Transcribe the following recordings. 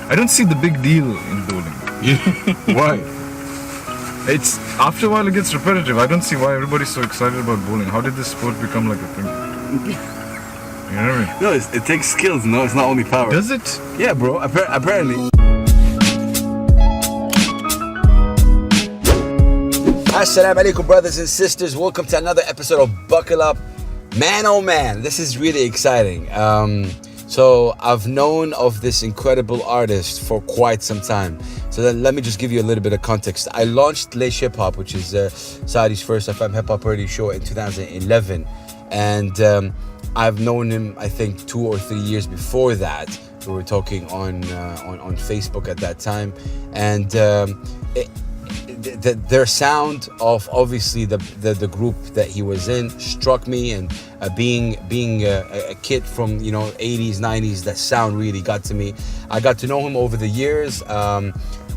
I don't see the big deal in bowling. Why? It's after a while it gets repetitive. I don't see why everybody's so excited about bowling. How did this sport become like a thing? You know what I mean? No, it takes skills. No, it's not only power. Does it? Yeah, bro. Apparently. Assalamu alaikum, brothers and sisters. Welcome to another episode of Buckle Up. Man, oh man, this is really exciting. So I've known of this incredible artist for quite some time. So then let me just give you a little bit of context. I launched Leish Hip Hop, which is Saudi's first FM hip hop radio show in 2011. And I've known him, I think, 2 or 3 years before that. We were talking on Facebook at that time. And their sound of obviously the group that he was in struck me, and being a kid from 80s 90s, that sound really got to me. I got to know him over the years.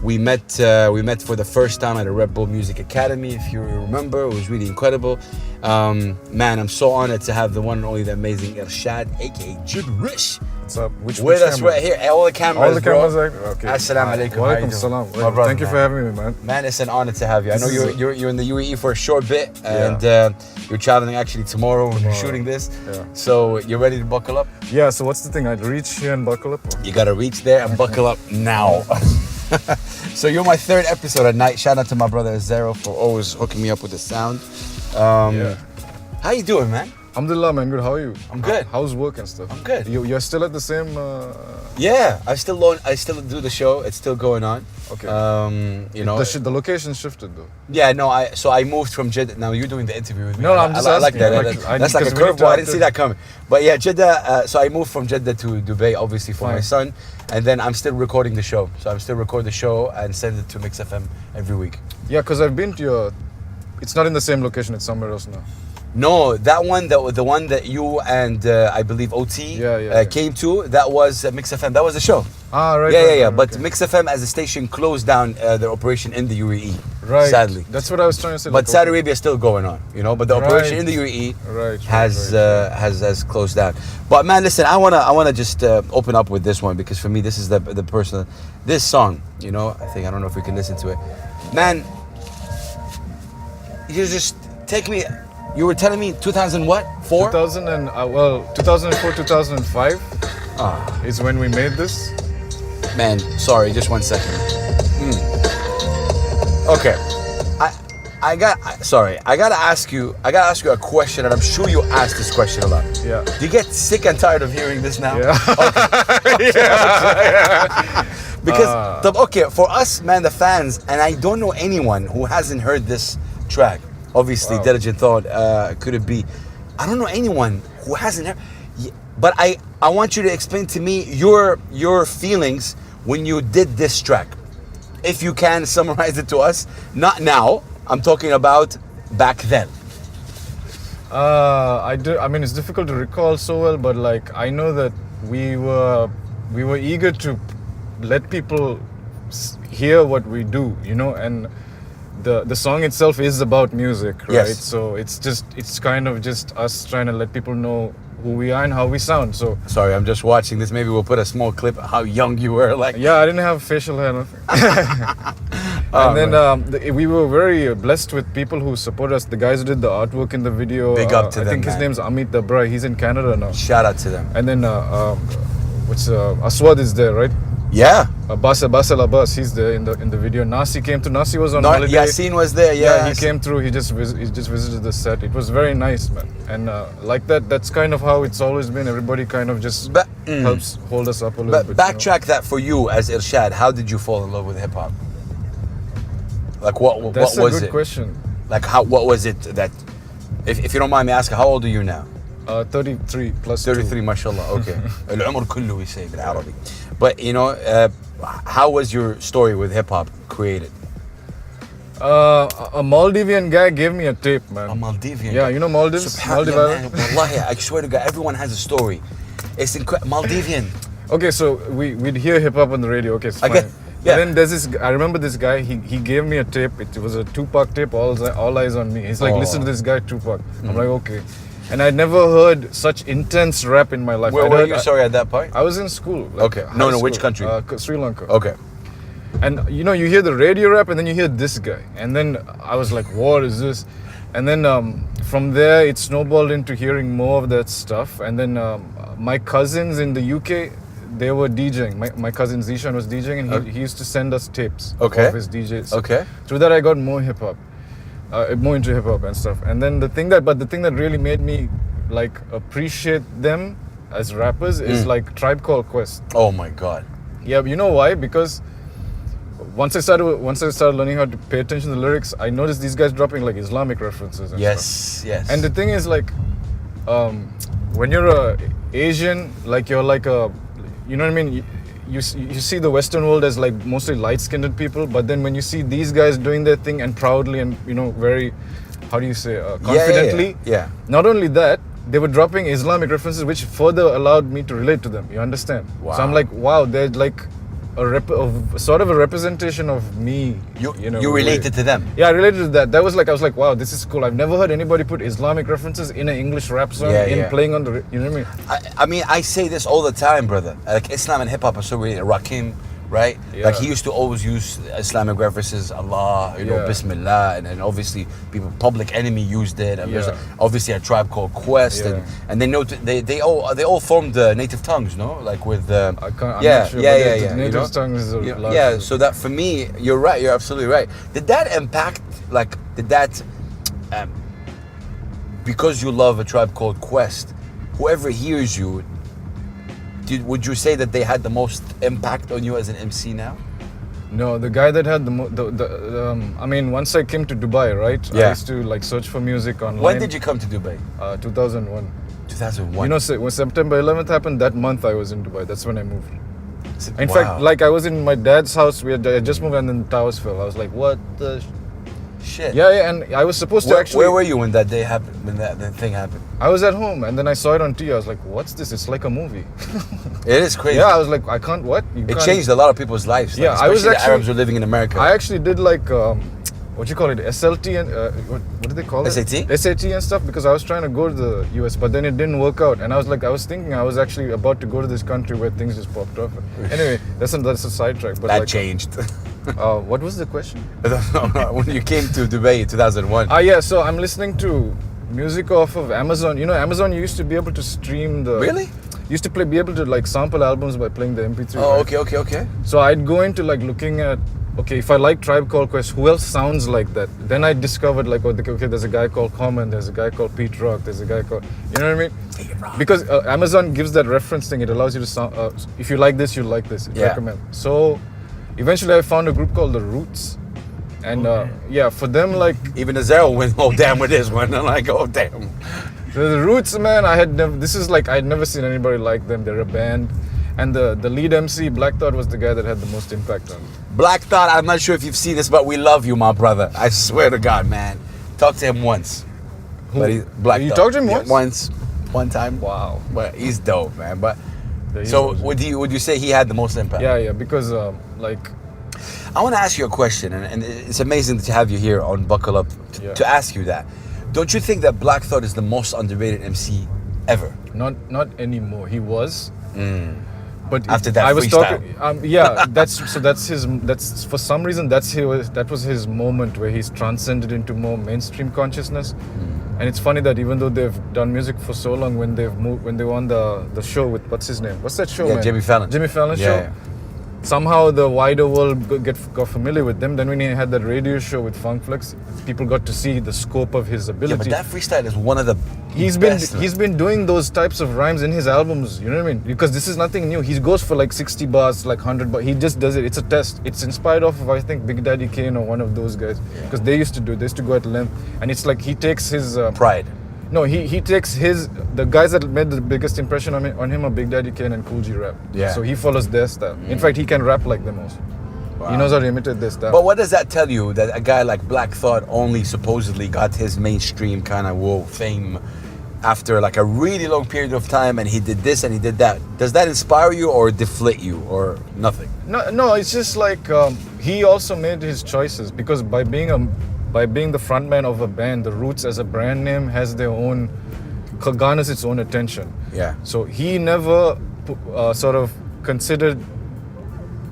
We met for the first time at a Red Bull Music Academy, if you remember. It was really incredible. Man, I'm so honored to have the one and only, the amazing Irshad, aka Jibrish. What's up? With us right here. All the cameras, All the cameras, okay. Assalamu alaikum. Walaikum salam. My brother, Thank you for having me, man. Man, it's an honor to have you. I know you're in the UAE for a short bit, and you're traveling actually tomorrow when you're shooting this. Yeah. So you're ready to buckle up? Yeah, so what's the thing? I'd reach here and buckle up? You gotta reach there and buckle up now. So you're my third episode at night. Shout out to my brother Zero for always hooking me up with the sound. How you doing, man? Alhamdulillah, man. Good. How are you? I'm good. How's work and stuff? I'm good. You're still at the same... Yeah, I still do the show. It's still going on. Okay. The location shifted though. Yeah, no. I moved from Jeddah. Now you're doing the interview with me. No, I'm just I asking. like that. That's like a curveball. I didn't see that coming. But yeah, Jeddah. So I moved from Jeddah to Dubai, obviously for my son, and then I'm still recording the show. So I'm still recording the show and send it to Mix FM every week. Yeah, because I've been to your... It's not in the same location. It's somewhere else now. No, that one, the one that you and I believe OT came to, that was Mix FM. That was the show. Ah, right. Yeah. But okay. Mix FM as a station closed down their operation in the UAE. Right. Sadly. That's what I was trying to say. But Saudi Arabia is still going on, But the operation in the UAE has closed down. But man, listen, I wanna just open up with this one, because for me this is the personal, this song. I don't know if we can listen to it. Man, you just take me. You were telling me 2000 what? 4? 2004, 2005 is when we made this. Man, sorry, just 1 second. Okay. I gotta ask you a question, and I'm sure you ask this question a lot. Yeah. Do you get sick and tired of hearing this now? Yeah. Okay. Because for us, man, the fans, and I don't know anyone who hasn't heard this track. Obviously, Diligent Thought, could it be? I don't know anyone who hasn't heard. But I want you to explain to me your feelings when you did this track. If you can summarize it to us. Not now. I'm talking about back then. I mean, it's difficult to recall so well, but like I know that we were eager to let people hear what we do, and the song itself is about music, right? Yes. So it's kind of just us trying to let people know who we are and how we sound. So sorry, I'm just watching this. Maybe we'll put a small clip of how young you were. Yeah, I didn't have facial hair. Nothing. And then we were very blessed with people who support us. The guys who did the artwork in the video. Big up to them. I think his name's Amit Dabra. He's in Canada now. Shout out to them. And then Aswad is there, right? Yeah. Basel Abbas, he's there in the video. Nasi was on holiday. Yasin was there, yeah. He came through, he just visited the set. It was very nice, man. And like that's kind of how it's always been. Everybody kind of just helps hold us up a little bit. Backtrack that for you as Irshad. How did you fall in love with hip hop? Like what was it? That's a good question. Like what was it that, if you don't mind me asking, how old are you now? 33 plus 33, mashallah. Okay. العمر كله, we say in Arabic. But how was your story with hip hop created? A Maldivian guy gave me a tape, man. A Maldivian? Yeah, you know Maldives? Maldives. Wallahi, I swear to God, everyone has a story. It's incredible. Maldivian. Okay, so we'd hear hip hop on the radio. Okay, it's fine. Yeah. But then there's this. I remember this guy. He gave me a tape. It was a Tupac tape. All Eyes on Me. He's like, listen to this guy Tupac. I'm like, okay. and I'd never heard such intense rap in my life. Where I'd were heard- you? Sorry, at that point. I was in school. like, Okay. high No, which school, country? Sri Lanka. Okay. And you know, you hear the radio rap, and then you hear this guy, and then I was like, "What is this?" And then from there, it snowballed into hearing more of that stuff. And then my cousins in the UK, they were DJing. My cousin Zishan was DJing, and he used to send us tapes Okay. of his DJs. Okay. Through that, I got more hip hop, more into hip hop and stuff. And then the thing that really made me like appreciate them as rappers is like Tribe Called Quest. Oh my God. Yeah, you know why? Because once I started learning how to pay attention to the lyrics, I noticed these guys dropping like Islamic references and stuff. Yes. And the thing is, like, when you're a Asian, like you're like a, you know what I mean? You see the Western world as like mostly light-skinned people, but then when you see these guys doing their thing and proudly and very, how do you say, confidently. Yeah. Not only that, they were dropping Islamic references, which further allowed me to relate to them. You understand? Wow. So I'm like, wow, they're like sort of a representation of me. You related to them. Yeah, I related to that. I was like, wow, this is cool. I've never heard anybody put Islamic references in an English rap song playing on the, you know what I mean? I mean, I say this all the time, brother. Like Islam and hip hop are so related. Rakim, right? Yeah. Like he used to always use Islamic references, Allah, Yeah. Bismillah, and then obviously people, Public Enemy used it, and there's Yeah. obviously a Tribe Called Quest, Yeah. and they know they all formed native tongues, no? Like with I can't, I'm not sure, yeah. but the you native know? tongue is a large yeah. group. So that for me, you're right. You're absolutely right. Did that impact? Like, did that? Because you love a Tribe Called Quest, whoever hears you, would you say that they had the most impact on you as an MC now? No, the guy that had I mean, once I came to Dubai, right? Yeah. I used to like search for music online. When did you come to Dubai? 2001. 2001. You know, when September 11th happened, that month I was in Dubai. That's when I moved. In Wow. fact, like I was in my dad's house. I just moved, and then the towers fell. I was like, what the? Shit. Yeah, and I was supposed to actually. Where were you when that day happened? When that thing happened? I was at home, and then I saw it on TV. I was like, what's this? It's like a movie. It is crazy. Yeah, I was like, I can't. What? It changed a lot of people's lives. Like, Yeah, I was especially the actually- Arabs who are living in America. I actually did like what you call it, SLT and what do they call it? SAT? SAT and stuff, because I was trying to go to the US, but then it didn't work out. And I was thinking I was actually about to go to this country where things just popped off. Anyway, that's a sidetrack. But that like, changed. what was the question? When you came to Dubai in 2001. Yeah, so I'm listening to music off of Amazon. You know, Amazon, you used to be able to stream the. Really? Used to be able to like sample albums by playing the MP3. Oh, right? okay. So I'd go into like looking at, okay, if I like Tribe Called Quest, who else sounds like that? Then I discovered like, okay, there's a guy called Common, there's a guy called Pete Rock, there's a guy called, you know what I mean? Because Amazon gives that reference thing. It allows you to sound, if you like this, you like this. It Yeah. recommend. So eventually I found a group called The Roots. And yeah, for them, like, Even Azero went, oh damn, with this one. I'm like, oh damn. the Roots, man, I had never seen anybody like them. They're a band. And the lead MC, Black Thought, was the guy that had the most impact on me. Black Thought, I'm not sure if you've seen this, but we love you, my brother. I swear to God, man. Talk to him once. But he's Black You Thought. talked to him Yeah, once? Once. One time. Wow. But he's dope, man. But Yeah, he's so awesome. would you say he had the most impact? Yeah, because like, I want to ask you a question, and it's amazing to have you here on Buckle Up Yeah. to ask you that. Don't you think that Black Thought is the most underrated MC ever? not anymore. He was. But After that I was freestyle. talking. Yeah, that's for some reason that was his moment where he's transcended into more mainstream consciousness. And it's funny that even though they've done music for so long, when they were on the show with what's his name? What's that show? Yeah, man? Jimmy Fallon. Jimmy Fallon Yeah, show. yeah. Somehow the wider world got familiar with them. Then when he had that radio show with Funk Flex, people got to see the scope of his Yeah, ability. but that freestyle is one of the He's been doing those types of rhymes in his albums, you know what I mean? Because this is nothing new. He goes for like 60 bars, like 100 bars. He just does it. It's a test. It's inspired off of, I think, Big Daddy Kane or one of those guys. Because they used to do it. They used to go at length. And it's like he takes his... pride. No, he takes the guys that made the biggest impression on him are Big Daddy Kane and Cool G Rap. Yeah. So he follows their style. In fact, he can rap like them also. Wow. He knows how to imitate their style. But what does that tell you that a guy like Black Thought only supposedly got his mainstream kind of fame after like a really long period of time, and he did this and he did that? Does that inspire you or deflate you or nothing? No, it's just like he also made his choices, because by being the frontman of a band, the Roots as a brand name has their own garners its own attention. Yeah. So he never sort of considered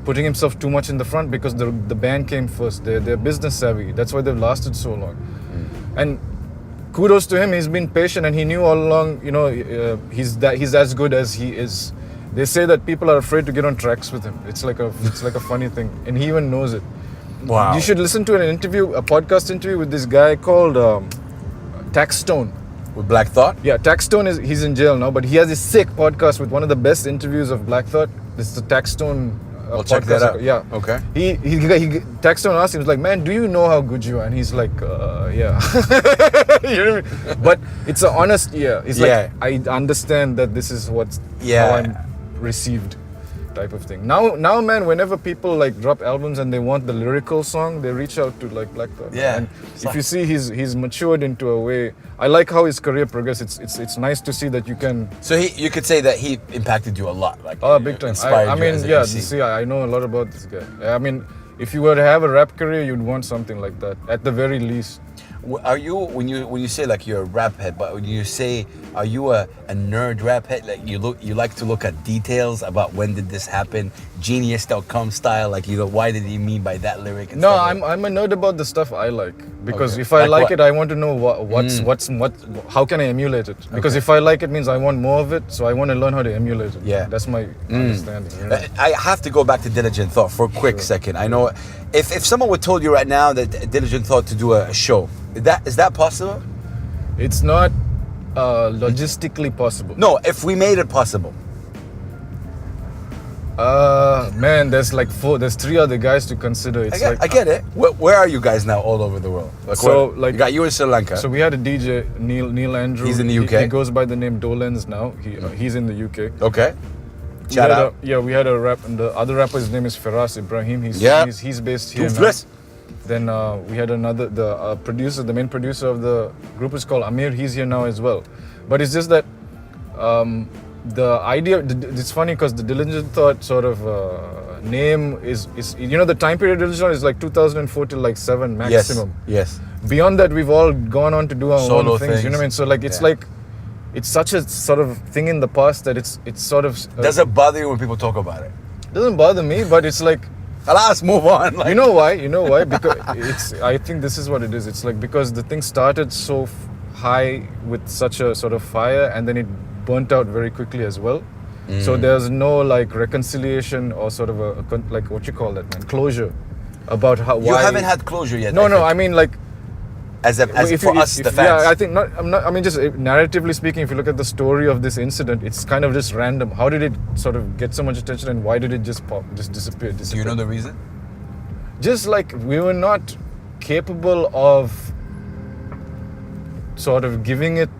putting himself too much in the front because the band came first. They're business savvy. That's why they've lasted so long. And kudos to him. He's been patient, and he knew all along. You know, he's as good as he is. They say that people are afraid to get on tracks with him. It's like a funny thing, and he even knows it. Wow. You should listen to a podcast interview with this guy called Taxstone. With Black Thought? Yeah, Taxstone he's in jail now, but he has a sick podcast with one of the best interviews of Black Thought. This is the Taxstone I'll podcast. check that out. Yeah. Okay. He Taxstone asked him, he was like, man, do you know how good you are? And he's like, yeah. You know what I mean? But it's an honest, yeah. It's like, I understand that this is how I'm received type of thing. Now, man, whenever people like drop albums and they want the lyrical song, they reach out to like Black Thought. Yeah. And if you see, he's matured into a way. I like how his career progressed. It's nice to see that you can. So you could say that he impacted you a lot, like Big time. Inspired I you mean, as a yeah. MC. See, I know a lot about this guy. I mean, if you were to have a rap career, you'd want something like that at the very least. Are you when you say like you're a rap head, but when you say are you a nerd rap head, like you like to look at details about when did this happen, genius.com style, like why did he mean by that lyric? And No, stuff like I'm a nerd about the stuff I like because Okay. if I Like like what? it, I want to know how can I emulate it? Because if I like it means I want more of it, so I want to learn how to emulate it. Yeah. That's my understanding. You know? I have to go back to Diligent Thought for a quick second. I know if someone would told you right now that Diligent Thought to do a show, is that possible? It's not logistically possible. No, if we made it possible. Man, there's three other guys to consider. It's I get it. Where are you guys now all over the world? You got you in Sri Lanka. So we had a DJ, Neil Andrew. He's in the UK. He goes by the name Dolens now. He's in the UK. Okay. Shout out. We had a rap, and the other rapper, his name is Firas Ibrahim. He's based here now. Toothless. Then we had the main producer of the group is called Amir. He's here now as well. But it's just that the idea, it's funny because the Diligent Thought sort of name is the time period Diligent Thought is like 2004 till like 7 maximum. Yes. Beyond that, we've all gone on to do our Solo own things. You know what I mean? So like it's such a sort of thing in the past that it's sort of Does it bother you when people talk about it? doesn't bother me, but it's like. Let's move on. Like, You know why? Because I think this is what it is. It's like because the thing started so high with such a sort of fire, and then it burnt out very quickly as well. So there's no like reconciliation or sort of like what you call that, man, closure about why. you haven't had closure yet. No, I mean like. As the fans. Yeah, I think not. I mean, just narratively speaking, if you look at the story of this incident, it's kind of just random. How did it sort of get so much attention, and why did it just disappear? Do you know the reason? Just like we were not capable of sort of giving it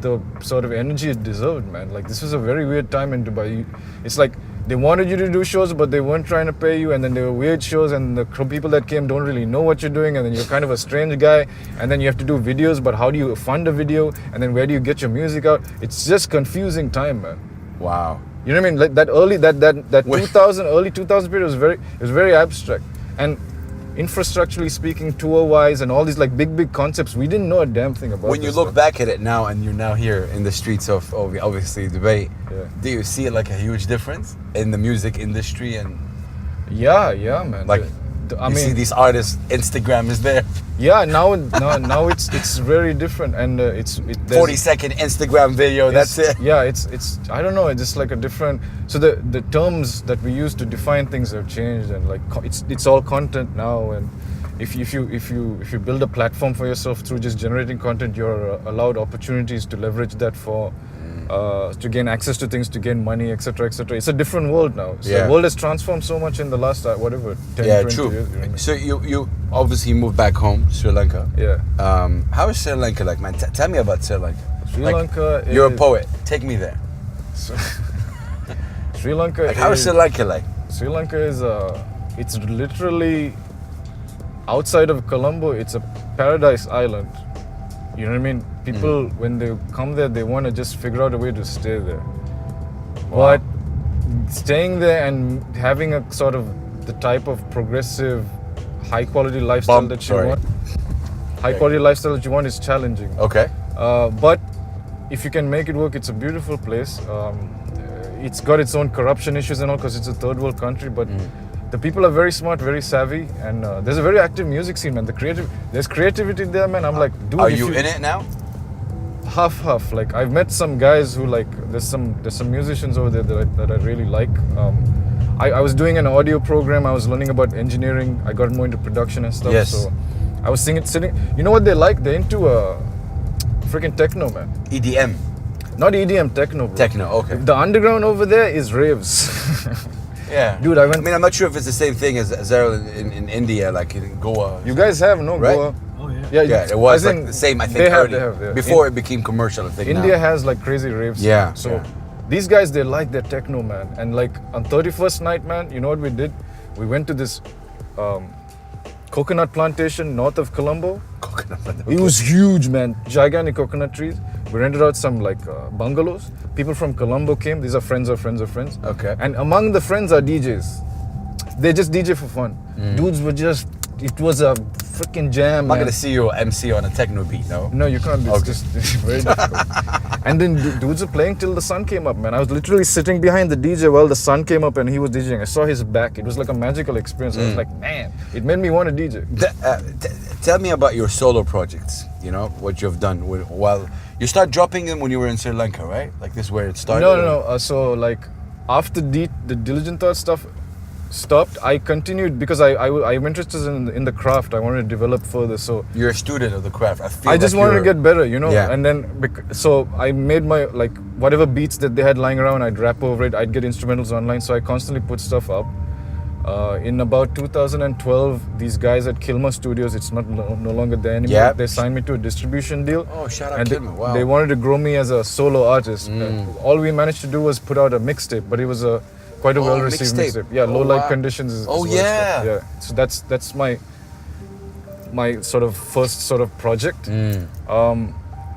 the sort of energy it deserved, man. Like this was a very weird time in Dubai. It's like they wanted you to do shows, but they weren't trying to pay you, and then there were weird shows, and the people that came don't really know what you're doing, and then you're kind of a strange guy, and then you have to do videos, but how do you fund a video, and then where do you get your music out? It's just confusing time, man. Wow. You know what I mean? Like that early, that 2000, early 2000 period was very abstract, and infrastructurally speaking, tour-wise, and all these like big concepts, we didn't know a damn thing about. When you look back at it now, and you're now here in the streets of obviously Dubai, do you see it like a huge difference in the music industry? And yeah, man. like, I mean, see these artists, Instagram is there. Yeah, now it's very different, and there's 40-second Instagram video. That's it. Yeah, it's I don't know. It's just like a different. So the terms that we use to define things have changed, and like it's all content now. And if you build a platform for yourself through just generating content, you're allowed opportunities to leverage that for. To gain access to things, to gain money, etc., etc. It's a different world now. So the world has transformed so much in the last 10, 20 true. years. You know what I mean? So you obviously moved back home, Sri Lanka. Yeah. How is Sri Lanka like, man? Tell me about Sri Lanka. Sri Lanka. You're a poet. Take me there. Sri Lanka. Like, how is Sri Lanka like? Sri Lanka is it's literally outside of Colombo. It's a paradise island. You know what I mean? People, when they come there, they want to just figure out a way to stay there. Wow. But staying there and having a sort of the type of progressive, high-quality lifestyle lifestyle that you want is challenging. Okay. But if you can make it work, it's a beautiful place. It's got its own corruption issues and all because it's a third world country, but the people are very smart, very savvy, and there's a very active music scene, man. There's creativity there, man. I'm like, dude, Are you in it now? Half. Like I've met some guys who like there's some musicians over there that I really like. I was doing an audio program. I was learning about engineering. I got more into production and stuff. Yes. So I was sitting. You know what they like? They're into freaking techno, man. EDM. Not EDM, techno, bro. Techno, okay. The underground over there is raves. Yeah. Dude, I went. I'm not sure if it's the same thing as there in India, like in Goa. You guys have no Right? Goa. Oh yeah. Yeah, it was like the same, I think, they have, early, before it became commercial, I think. India now. has like crazy raves. Yeah, So yeah. these guys, they like their techno, man. And like on 31st night, man, you know what we did? We went to this coconut plantation north of Colombo. Coconut. It was huge, man. Gigantic coconut trees. We rented out some like bungalows. People from Colombo came. These are friends of friends of friends. Okay. And among the friends are DJs. They just DJ for fun. Dudes were just, it was a freaking jam, I'm not man. gonna see you MC on a techno beat, no? No, you can't. It's Okay. just it's very difficult. And then dudes were playing till the sun came up, man. I was literally sitting behind the DJ while the sun came up and he was DJing. I saw his back. It was like a magical experience. I was like, man, it made me want to DJ. Tell me about your solo projects, what you've done while you start dropping them when you were in Sri Lanka, right? Like this is where it started? No. So like after the Diligent Thought stuff stopped, I continued because I'm interested in the craft. I wanted to develop further. So You're a student of the craft. I just wanted to get better, Yeah. And then so I made my like whatever beats that they had lying around, I'd rap over it. I'd get instrumentals online. So I constantly put stuff up. In about 2012, these guys at Kilmer Studios, it's not no longer there anymore. Yeah. They signed me to a distribution deal. Oh, shout out and Kilmer! Wow. They wanted to grow me as a solo artist. All we managed to do was put out a mixtape, but it was quite a well-received mixtape. mixtape. Yeah, Oh, Low Light wow. Conditions is Oh, what it's yeah. called. Yeah. So that's my sort of first sort of project.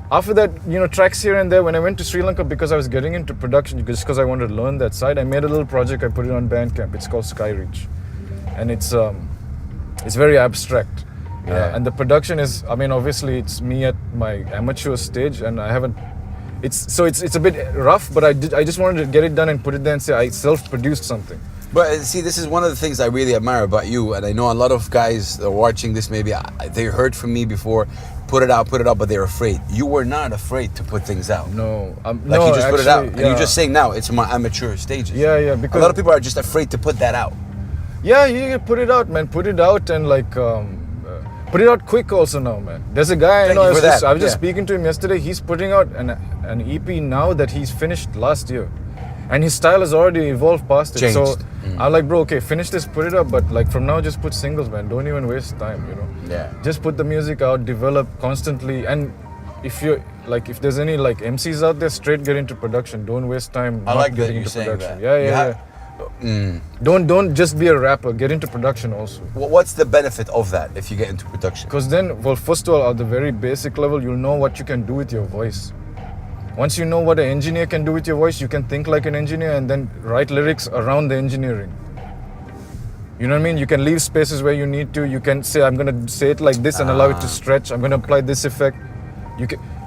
After that, tracks here and there. When I went to Sri Lanka, because I was getting into production, just because I wanted to learn that side, I made a little project. I put it on Bandcamp. It's called Skyreach, and it's very abstract. Yeah. And the production is, obviously it's me at my amateur stage, and I haven't. It's a bit rough, but I just wanted to get it done and put it there and say I self-produced something. But see, this is one of the things I really admire about you, and I know a lot of guys that are watching this, maybe they heard from me before, put it out, but they're afraid. You were not afraid to put things out. No, Like you just put it out, actually, and you're just saying now it's my amateur stages. Yeah, A because lot of people are just afraid to put that out. yeah, you put it out, man. Put it out and like put it out quick also now, man. There's a guy Thank I you was for just that, yeah. speaking to him yesterday. He's putting out an EP now that he's finished last year, and his style has already evolved past it. Changed. So I'm like, bro, okay, finish this, put it up, but like from now just put singles, man. Don't even waste time, Yeah. Just put the music out, develop constantly, and if there's any like MCs out there, straight get into production. Don't waste time. I not like that getting you're into saying production. that. Yeah. Don't just be a rapper. Get into production also. What's the benefit of that if you get into production? Because then, well, first of all, at the very basic level, you'll know what you can do with your voice. Once you know what an engineer can do with your voice, you can think like an engineer and then write lyrics around the engineering. You know what I mean? You can leave spaces where you need to. You can say, I'm going to say it like this and allow it to stretch. I'm going to apply this effect.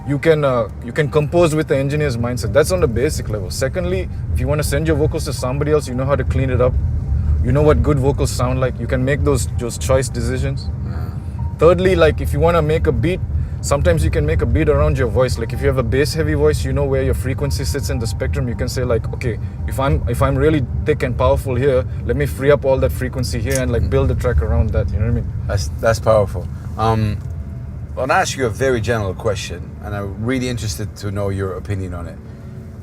You can compose with the engineer's mindset. That's on the basic level. Secondly, if you want to send your vocals to somebody else, you know how to clean it up. You know what good vocals sound like. You can make those choice decisions. Thirdly, like if you want to make a beat, sometimes you can make a beat around your voice. Like if you have a bass heavy voice, you know where your frequency sits in the spectrum. You can say like, okay, if I'm really thick and powerful here, let me free up all that frequency here and like build a track around that. You know what I mean? That's powerful. I want to ask you a very general question, and I'm really interested to know your opinion on it.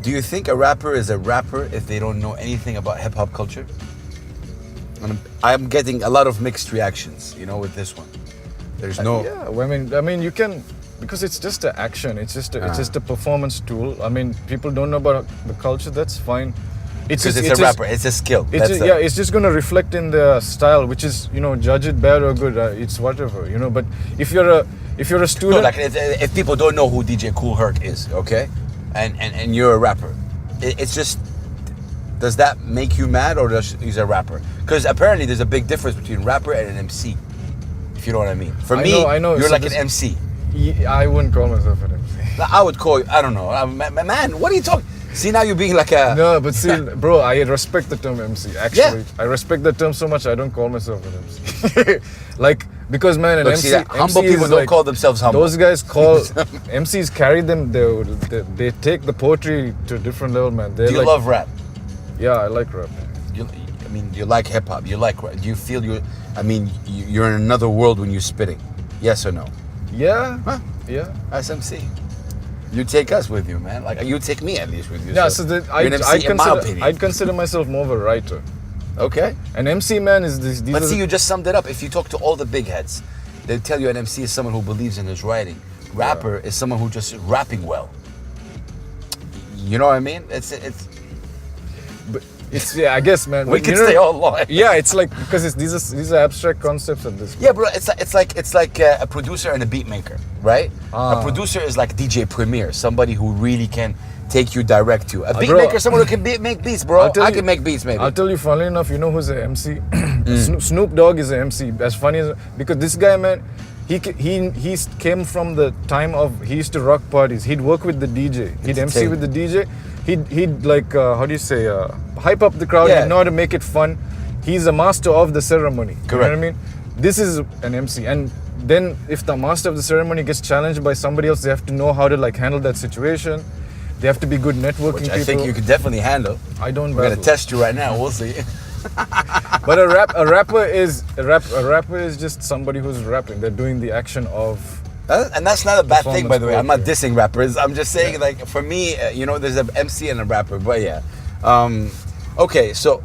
Do you think a rapper is a rapper if they don't know anything about hip hop culture? And I'm getting a lot of mixed reactions, with this one. There's no. Yeah, well, I mean, you can, because it's just an action. It's just a performance tool. I mean, people don't know about the culture. That's fine. Because it's a rapper, it's a skill. It's just going to reflect in their style, which is, judge it bad or good. It's whatever, But if you're a student, No, like if people don't know who DJ Kool Herc is, okay, and you're a rapper, it's just. Does that make you mad, or he's a rapper? Because apparently there's a big difference between rapper and an MC. If you know what I mean. For me, I know. you're So like an MC. I wouldn't call myself an MC. I would call you. I don't know. Man, what are you talking? See, now you're being like a. No, but see, bro, I respect the term MC. Actually, Yeah. I respect the term so much. I don't call myself an MC. Like, because man, an Look, MC, see, humble MC is people don't like, call themselves humble. Those guys call MCs carry them. They take the poetry to a different level, man. They're Do you like, love rap? Yeah, I like rap. I mean, you like hip hop. You like rap. Do you feel you? I mean, you're in another world when you're spitting. Yes or no? Yeah, Huh? yeah. SMC. You take us with you, man. Like you take me at least with you. Yeah, so you're an MC in my opinion. I'd consider myself more of a writer. Okay. An MC, man, is this. But see, you just summed it up. If you talk to all the big heads, they tell you an MC is someone who believes in his writing. Rapper is someone who just rapping well. You know what I mean? It's yeah, I guess, man. We but can you know- stay all night. Yeah, it's like because these are abstract concepts at this. Yeah, bro. It's like a producer and a beat maker, right? Ah. A producer is like DJ Premier, somebody who really can take you direct to. A beat bro, maker, someone who can make beats, bro. I'll tell I you- can make beats, maybe. I'll tell you, funnily enough, you know who's an MC? Snoop Dogg is an MC. As funny as because this guy, man, he came from the time of he used to rock parties. He'd work with the DJ. He'd MC with the DJ. He'd like how do you say hype up the crowd. Yeah. He'd know how to make it fun. He's a master of the ceremony. You know what I Correct. mean? This is an MC, and then if the master of the ceremony gets challenged by somebody else, they have to know how to like handle that situation. They have to be good networking Which people. I think you could definitely handle. I don't. We're gonna battle. test you right now. We'll see. But a rapper is just somebody who's rapping. They're doing the action of. And that's not a bad thing, by the way. I'm not Performance dissing rappers. I'm just saying, like, for me, there's an MC and a rapper. But yeah. Okay, so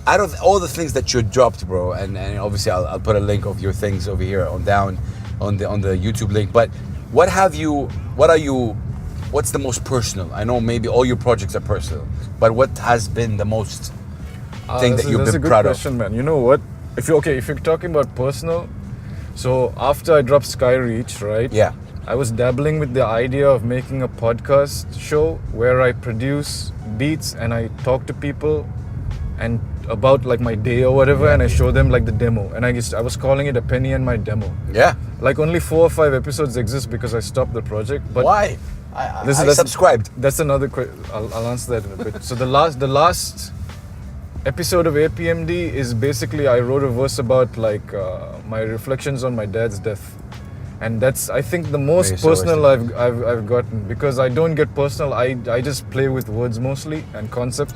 out of all the things that you dropped, bro, and obviously I'll put a link of your things over here on the YouTube link. But what's the most personal? I know maybe all your projects are personal, but what has been the most thing that you've that's been a good proud question, of? man. You know what? If you're talking about personal, so after I dropped Skyreach, right? Yeah. I was dabbling with the idea of making a podcast show where I produce beats and I talk to people and about like my day or whatever, and I show them like the demo. And I was calling it A Penny and My Demo. Yeah. Like only 4 or 5 episodes exist because I stopped the project. But Why? I That's- subscribed. That's another question. I'll answer that in a bit. So the last episode of APMD is basically I wrote a verse about like my reflections on my dad's death, and that's I think the most Very so personal I've gotten, because I don't get personal. I just play with words mostly and concept,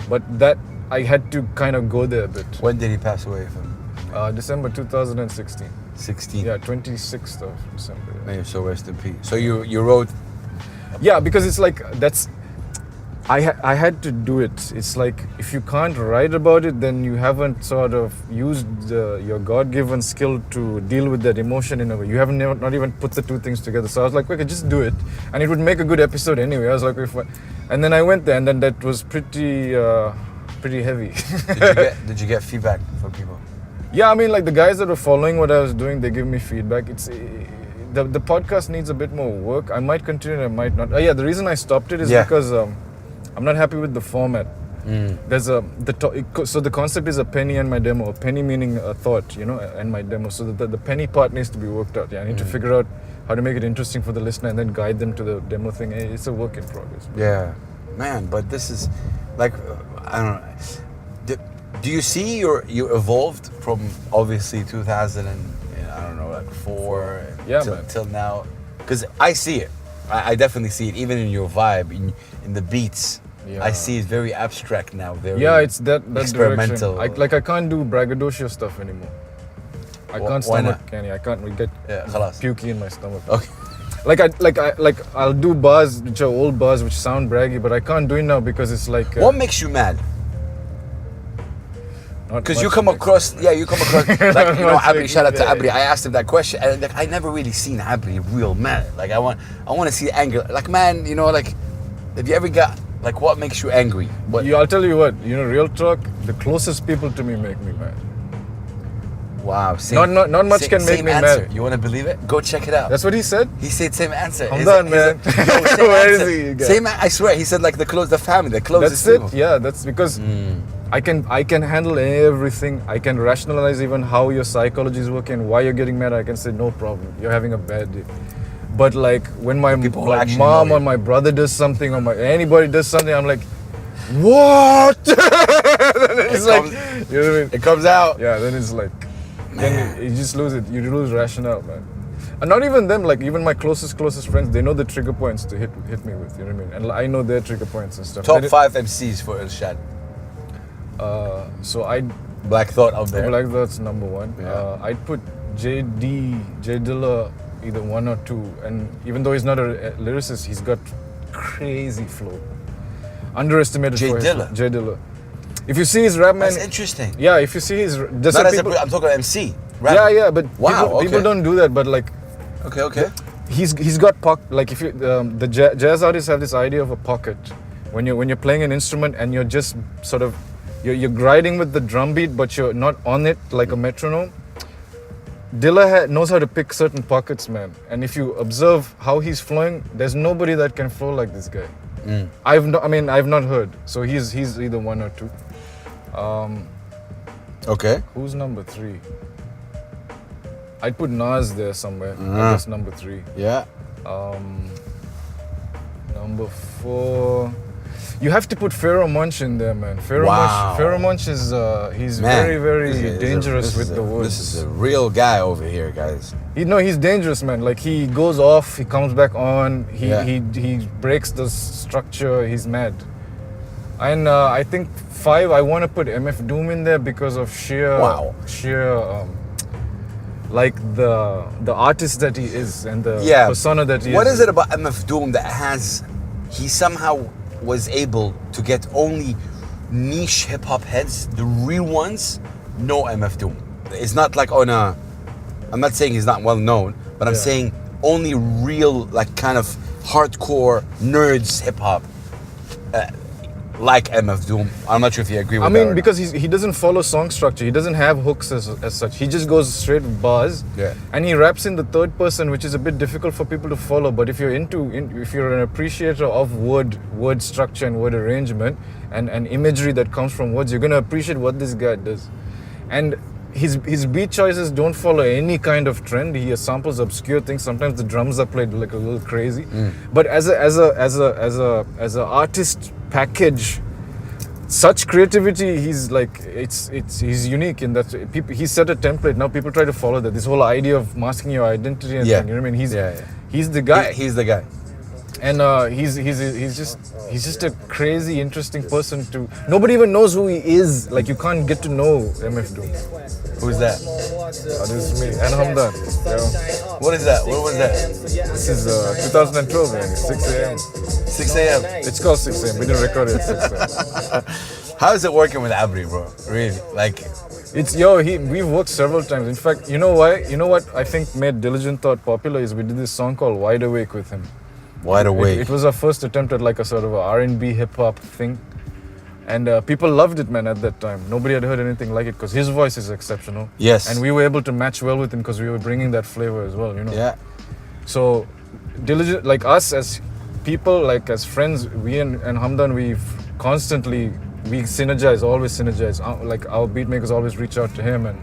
but that I had to kind of go there a bit. When did he pass away from? December 2016. 16. Yeah, 26th of December. Yeah. May your soul rest in peace. So you wrote. Yeah, because it's like that's. I had to do it. It's like if you can't write about it, then you haven't sort of used your God-given skill to deal with that emotion in a way. You haven't not even put the two things together. So I was like, okay, just do it, and it would make a good episode anyway. I was like, and then I went there, and then that was pretty heavy. Did you get feedback from people? Yeah, I mean, like the guys that were following what I was doing, they give me feedback. It's the podcast needs a bit more work. I might continue, I might not. Yeah, the reason I stopped it is because I'm not happy with the format. There's so the concept is a penny and my demo. A penny meaning a thought, and my demo. So the penny part needs to be worked out. Yeah, I need to figure out how to make it interesting for the listener and then guide them to the demo thing. It's a work in progress. Yeah, man. But this is like I don't know. Do you see you evolved from obviously 2000 and I don't know like 4 till now? Because I see it. I definitely see it. Even in your vibe, in the beats. Yeah. I see it very abstract now. Very It's that experimental. direction. I can't do braggadocio stuff anymore. I can't Why stomach not? Kenny. I can't get khalas. pukey in my stomach. Okay. I'll do bars which are old bars which sound braggy, but I can't do it now because it's like What makes you mad? not Because you much come makes- across, like much Abri. makes Shout out to me- Abri. I asked him that question, and like I never really seen Abri real mad. Like I want to see anger. Like man, like have you ever got like what makes you angry? What? I'll tell you what. Real talk. The closest people to me make me mad. Wow. Same, Not much can make same me answer. mad. You want to believe it? Go check it out. That's what he said. He said same answer. I'm done, man. Yo, same Where is answer. he again? Same. I swear. He said like the family, the closest. That's people. it. Yeah, that's because I can handle everything. I can rationalize even how your psychology is working, why you're getting mad. I can say no problem. You're having a bad day. But like when my People who like actually mom know or you. my brother does something or anybody does something, I'm like, what? Then it's like, comes- you know what I mean? It comes out. Yeah, then it's like, then you just lose it. You lose rationale, man. And not even them, like even my closest friends, they know the trigger points to hit me with. You know what I mean? And I know their trigger points and stuff. Top Then 5 MCs for Irshad. So I Black Thought out there. Black Thought's number 1. Yeah. I'd put J Dilla either 1 or 2. And even though he's not a lyricist, he's got crazy flow. Underestimated J for Dilla? his J Dilla. If you see his rap, man. That's interesting. Yeah, if you see his. There's Not some as people, I'm talking about MC. Rap. yeah, but Wow, people okay. don't do that. But like, Okay. he's got like if you the jazz artists have this idea of a pocket when you're playing an instrument and you're just sort of you're grinding with the drum beat, but you're not on it like a metronome. Dilla knows how to pick certain pockets, man. And if you observe how he's flowing, there's nobody that can flow like this guy. I've not heard. So he's either 1 or 2. Okay. Who's number 3? I'd put Nas there somewhere. I guess number 3. Yeah. Number 4. You have to put Pharaoh Monch in there, man. Wow. Pharaoh Monch is he's Man, very this is dangerous with the words. This is a real guy over here, guys. He's dangerous, man. Like he goes off, he comes back on, Yeah. he breaks the structure. He's mad. And I think 5. I want to put MF Doom in there because of sheer like the artist that he is and the persona that he is. What is it about MF Doom that he somehow was able to get only niche hip hop heads, the real ones, know MF Doom? It's not like I'm not saying he's not well known, but I'm saying only real, like kind of hardcore nerds hip hop like MF Doom. I'm not sure if you agree with that. I mean, because he doesn't follow song structure. He doesn't have hooks as such. He just goes straight with bars. Yeah. And he raps in the third person, which is a bit difficult for people to follow. But if you're if you're an appreciator of word structure and word arrangement and imagery that comes from words, you're gonna appreciate what this guy does. And his beat choices don't follow any kind of trend. He samples obscure things. Sometimes the drums are played like a little crazy. But as a artist package, such creativity, he's unique in that he set a template. Now people try to follow that. This whole idea of masking your identity and thing, you know what I mean? He's the guy. He's the guy. And he's just a crazy, interesting person to. Nobody even knows who he is. Like you can't get to know MF Doom. Who's that? This is me and Hamdan. Yeah. What is that? What was that? This is 2012, man. 6 a.m. 6 a.m. It's called 6 a.m. We didn't record it at 6 a.m. How is it working with Abri, bro? Really? Like, We've worked several times. In fact, you know why? You know what I think made Diligent Thought popular is we did this song called Wide Awake with him. Wide Awake. It was our first attempt at like a sort of a R&B hip hop thing. And people loved it, man, at that time. Nobody had heard anything like it because his voice is exceptional. Yes. And we were able to match well with him because we were bringing that flavor as well, you know. Yeah. So, Diligent, like us as people, like as friends, we and Hamdan, we synergize, always synergize. Like our beat makers always reach out to him and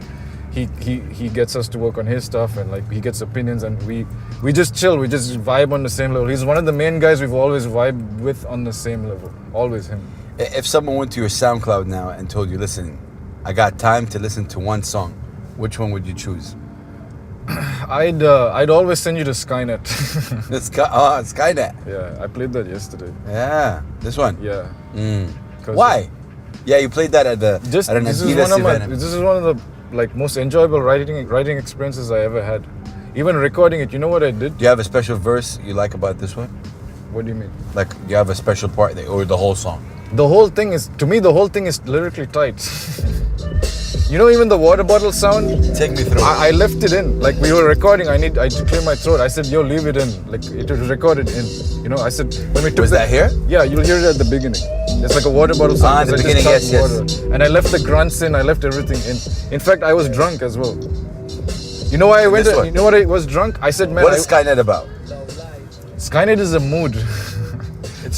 he gets us to work on his stuff and like he gets opinions and we just chill, we just vibe on the same level. He's one of the main guys we've always vibed with on the same level, always him. If someone went to your SoundCloud now and told you, listen, I got time to listen to one song, which one would you choose? I'd always send you to Skynet. Skynet. Yeah, I played that yesterday. Yeah, this one. Yeah. 'Cause Why? Yeah, you played that at an this Adidas event. is one of the like most enjoyable writing experiences I ever had. Even recording it, you know what I did? Do you have a special verse you like about this one? What do you mean? Like, do you have a special part or the whole song? The whole thing is lyrically tight. You know, even the water bottle sound, Take me through. I left it in. Like we were recording, I to clear my throat. I said, yo, leave it in. Like it was recorded in. You know, I said when we took Was that here? Yeah, you'll hear it at the beginning. It's like a water bottle sound. In the 'cause I beginning, just yes, chugged water. And I left the grunts in. I left everything in. In fact, I was drunk as well. You know why I went? This one? You know what I was drunk? I said, man, What is Skynet about? Skynet is a mood.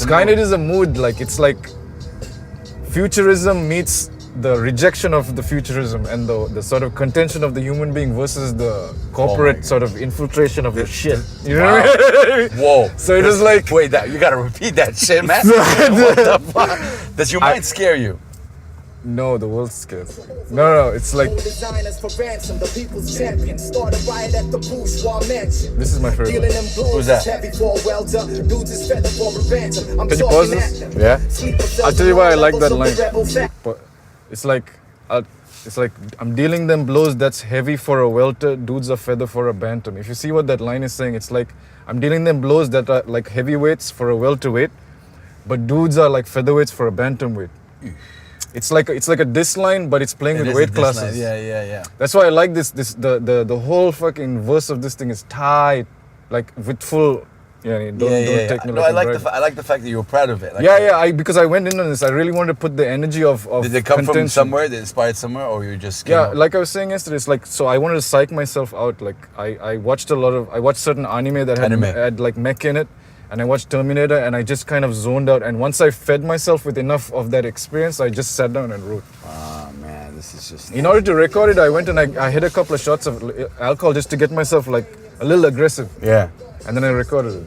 Skynet is a mood. Like it's like futurism meets the rejection of the futurism and the sort of contention of the human being versus the corporate God. sort of infiltration of the shit. You know Wow. what I mean? Whoa. So it was like, Wait, you gotta repeat that shit, man. What the fuck? Does your mind scare you? no, the world's scared. No, it's like, Designers for ransom, the people's champion. Start a riot at the bourgeois mansion. this is my favorite. Dealing them blows Who's that? heavy for a welder. Dudes is feather for a ransom. I'm Can you talking pause at this? them. Yeah. Sleeper cells I'll tell you why I like that levels of line. the rebel fact. But it's like, I'm dealing them blows that's heavy for a welter, dudes are feather for a bantam. If you see what that line is saying, it's like I'm dealing them blows that are like heavyweights for a welterweight, but dudes are like featherweights for a bantamweight. It's like a diss line, but it's playing It with is weight a diss line. classes. Yeah. That's why I like this. The whole fucking verse of this thing is tight, like with full. Yeah, don't take me No, like I like a the bride. I like the fact that you were proud of it. Like, Because I went in on this. I really wanted to put the energy of Did it come from contention. somewhere? Did it inspired somewhere, or you just came Yeah, up? like I was saying yesterday, it's like, so I wanted to psych myself out. Like I watched certain anime that had like mech in it, and I watched Terminator, and I just kind of zoned out. And once I fed myself with enough of that experience, I just sat down and wrote. Oh man, this is just. In order to record it, I went and I hit a couple of shots of alcohol just to get myself like a little aggressive, Yeah. and then I recorded it.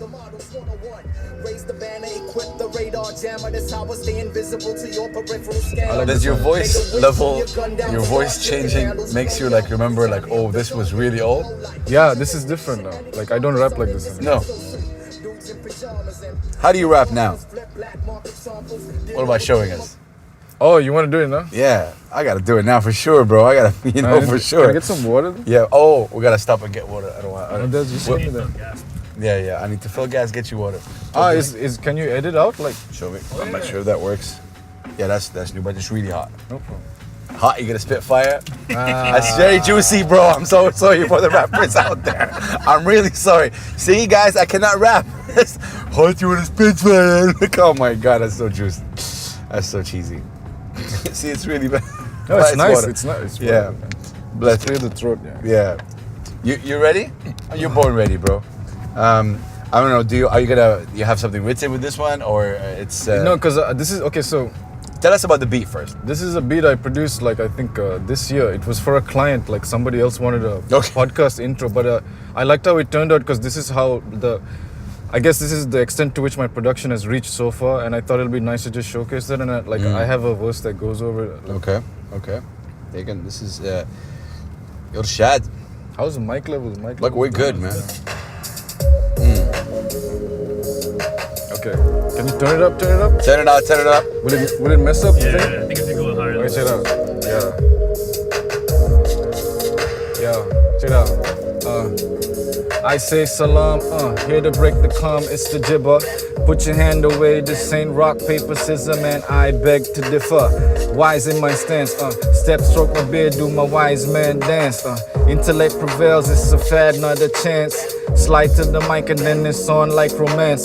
Raise the banner, equip the radar jammer. That's how I stay invisible to your peripheral scan. I like Does this your one. voice level, your voice changing, makes you like remember like, oh, this was really old? Yeah, this is different now. Like I don't rap like this anymore. No. How do you rap now? What about showing us? Oh, you want to do it now? Yeah, I gotta do it now for sure, bro. I gotta, for Can I sure. get some water? Yeah. Oh, we gotta stop and get water. I don't want. Oh, there's just something there. Yeah. I need to fill gas. Get you water. Can you edit out like? Show me. I'm not sure if that works. Yeah, that's new, but it's really hot. No problem. Hot, you gonna spit fire? That's very juicy, bro. I'm so sorry for the rappers out there. I'm really sorry. See, guys, I cannot rap. Hot, you wanna spit fire? Oh my god, that's so juicy. That's so cheesy. See, it's really bad. No, it's nice. water. It's nice. Yeah. Bless Clear you. the throat. Yeah. Yeah. You ready? You're born ready, bro. I don't know. You have something written with this one, or it's? No, because this is okay. So Tell us about the beat first. this is a beat I produced like I think this year. It was for a client. Like somebody else wanted a podcast intro, but I liked how it turned out because this is how I guess this is the extent to which my production has reached so far, and I thought it'll be nice to just showcase that. And I have a verse that goes over it. Like, Okay. Again, this is Irshad. how's the mic level? Look, we're good, man. Okay. Can you turn it up? Turn it up. Turn it up. Will it mess up? Yeah, I think if you go higher. Okay, check it out. Yeah. Check it out. I say salam, here to break the calm, it's the gibber. Put your hand away, this ain't rock, paper, scissors, man, I beg to differ. Wise in my stance, step, stroke my beard, do my wise man dance, intellect prevails, it's a fad, not a chance. Slide to the mic and then it's on like romance.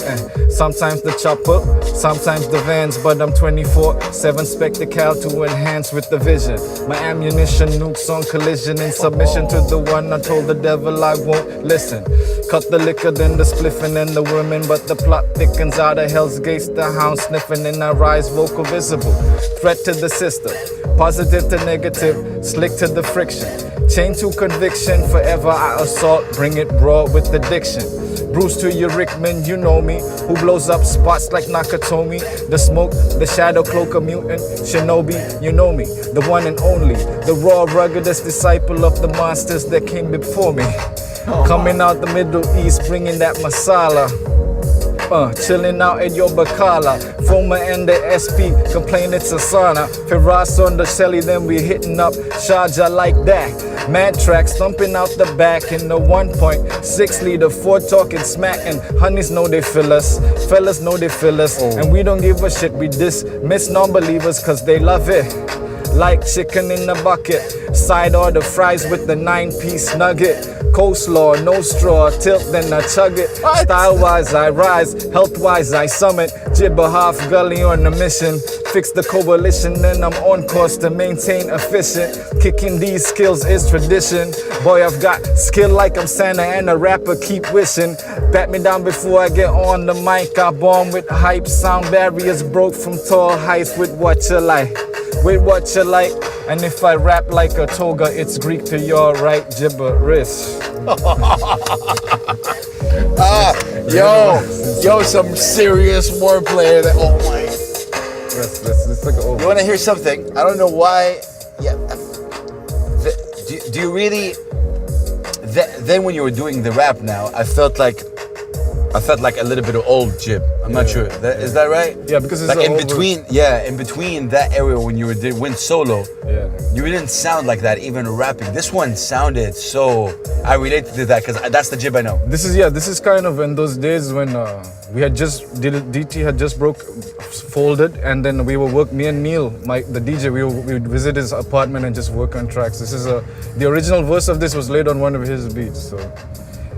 Sometimes the chopper, sometimes the vans, but I'm 24/7 spectacle to enhance with the vision. My ammunition nukes on collision in submission to the one I told the devil I won't listen. Cut the liquor, then the spliffing and the women, but the plot thickens out of hell's gates. The hound sniffing and I rise vocal visible. Threat to the system, positive to negative, slick to the friction. Chain to conviction, forever I assault, bring it broad with the diction. Bruce to your Rickman, you know me, who blows up spots like Nakatomi. The smoke, the shadow cloak of mutant, shinobi, you know me, the one and only, the raw ruggedest disciple of the monsters that came before me. Coming out the Middle East, bringing that masala. Chilling out at your Bacala. Former and the SP complain it's a sauna. Firas on the Shelly, then we hitting up Sharjah like that. Mad tracks thumping out the back in the 1.6 liter Ford talking smack. And honeys know they feel us, fellas know they feel us. And we don't give a shit, we dismiss non-believers cause they love it. Like chicken in a bucket, side order fries with the 9-piece nugget. Coleslaw, no straw, tilt then I chug it. Style-wise I rise, health-wise I summit. Jibber half gully on a mission. Fix the coalition, then I'm on course to maintain efficient. Kicking these skills is tradition. Boy, I've got skill like I'm Santa and a rapper keep wishing. Pat me down before I get on the mic. I born with hype, sound barriers broke from tall heights with what you like. With what you like. And if I rap like a toga, it's Greek to your right, gibberish. Yo, some serious wordplay. Oh my. Let's take it over. You want to hear something? I don't know why. Yeah. Do you really? Then when you were doing the rap, now I felt like a little bit of old Jib. I'm not sure. Is that right? Yeah, because it's like in over. between. Yeah, in between that area when you went solo. Yeah. You didn't sound like that even rapping. This one sounded so. I related to that because that's the Jib I know. This is kind of in those days when we had just DT had just folded, and then we were me and Neil, the DJ, we would visit his apartment and just work on tracks. This is the original verse of this was laid on one of his beats. So,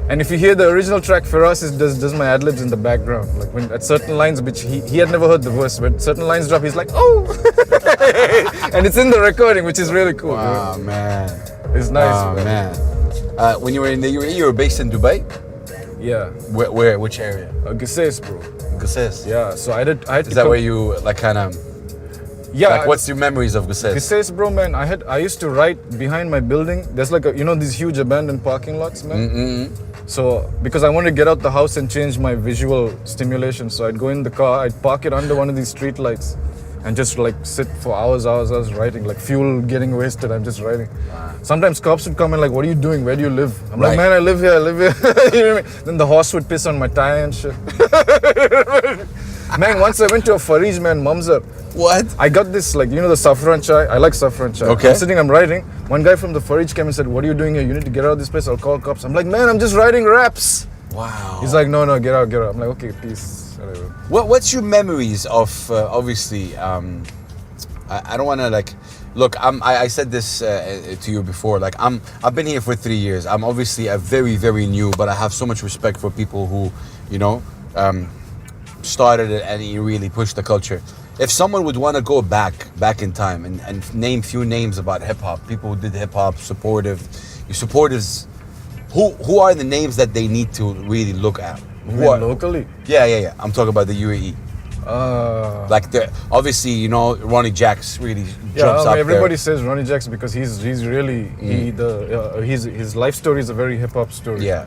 and if you hear the original track, Firas does my ad libs in the background. Like when at certain lines, which he had never heard the verse, when certain lines drop, he's like, oh, and it's in the recording, which is really cool. Wow, bro. man. It's nice. Oh man. When you were in the UAE, you were based in Dubai? Yeah. Where? Which area? Gusses, bro. Gusses. Yeah. So I had Is that where you like kind of? Yeah. Like, what's your memories of Gusses? Gusses, bro, man. I used to write behind my building. There's like these huge abandoned parking lots, man. Mm-hmm. So because I wanted to get out the house and change my visual stimulation, so I'd go in the car, I'd park it under one of these street lights, and just like sit for hours writing, like fuel getting wasted. I'm just writing. Wow. Sometimes cops would come and like, "What are you doing? Where do you live?" I'm like, "Man, I live here. You know what I mean?" Then the horse would piss on my tire and shit. Man, once I went to a Farij, man, Mamzar. What? I got this, like, the saffron chai. I like saffron chai. Okay. I'm writing. One guy from the Farij came and said, "What are you doing here? You need to get out of this place. I'll call cops." I'm like, "Man, I'm just writing raps." Wow. He's like, no, get out. I'm like, okay, peace. Whatever. What's your memories of, obviously, I don't want to like, look, I said this to you before, like I've been here for 3 years. I'm obviously a very, very new, but I have so much respect for people who, started it and you really pushed the culture. If someone would want to go back in time and name few names about hip hop, people who did hip hop, supporters, who are the names that they need to really look at? Locally? Yeah. I'm talking about the UAE. Like obviously, Ronnie Jacks really jumps up everybody there. says Ronnie Jacks because he's really his life story is a very hip hop story. Yeah.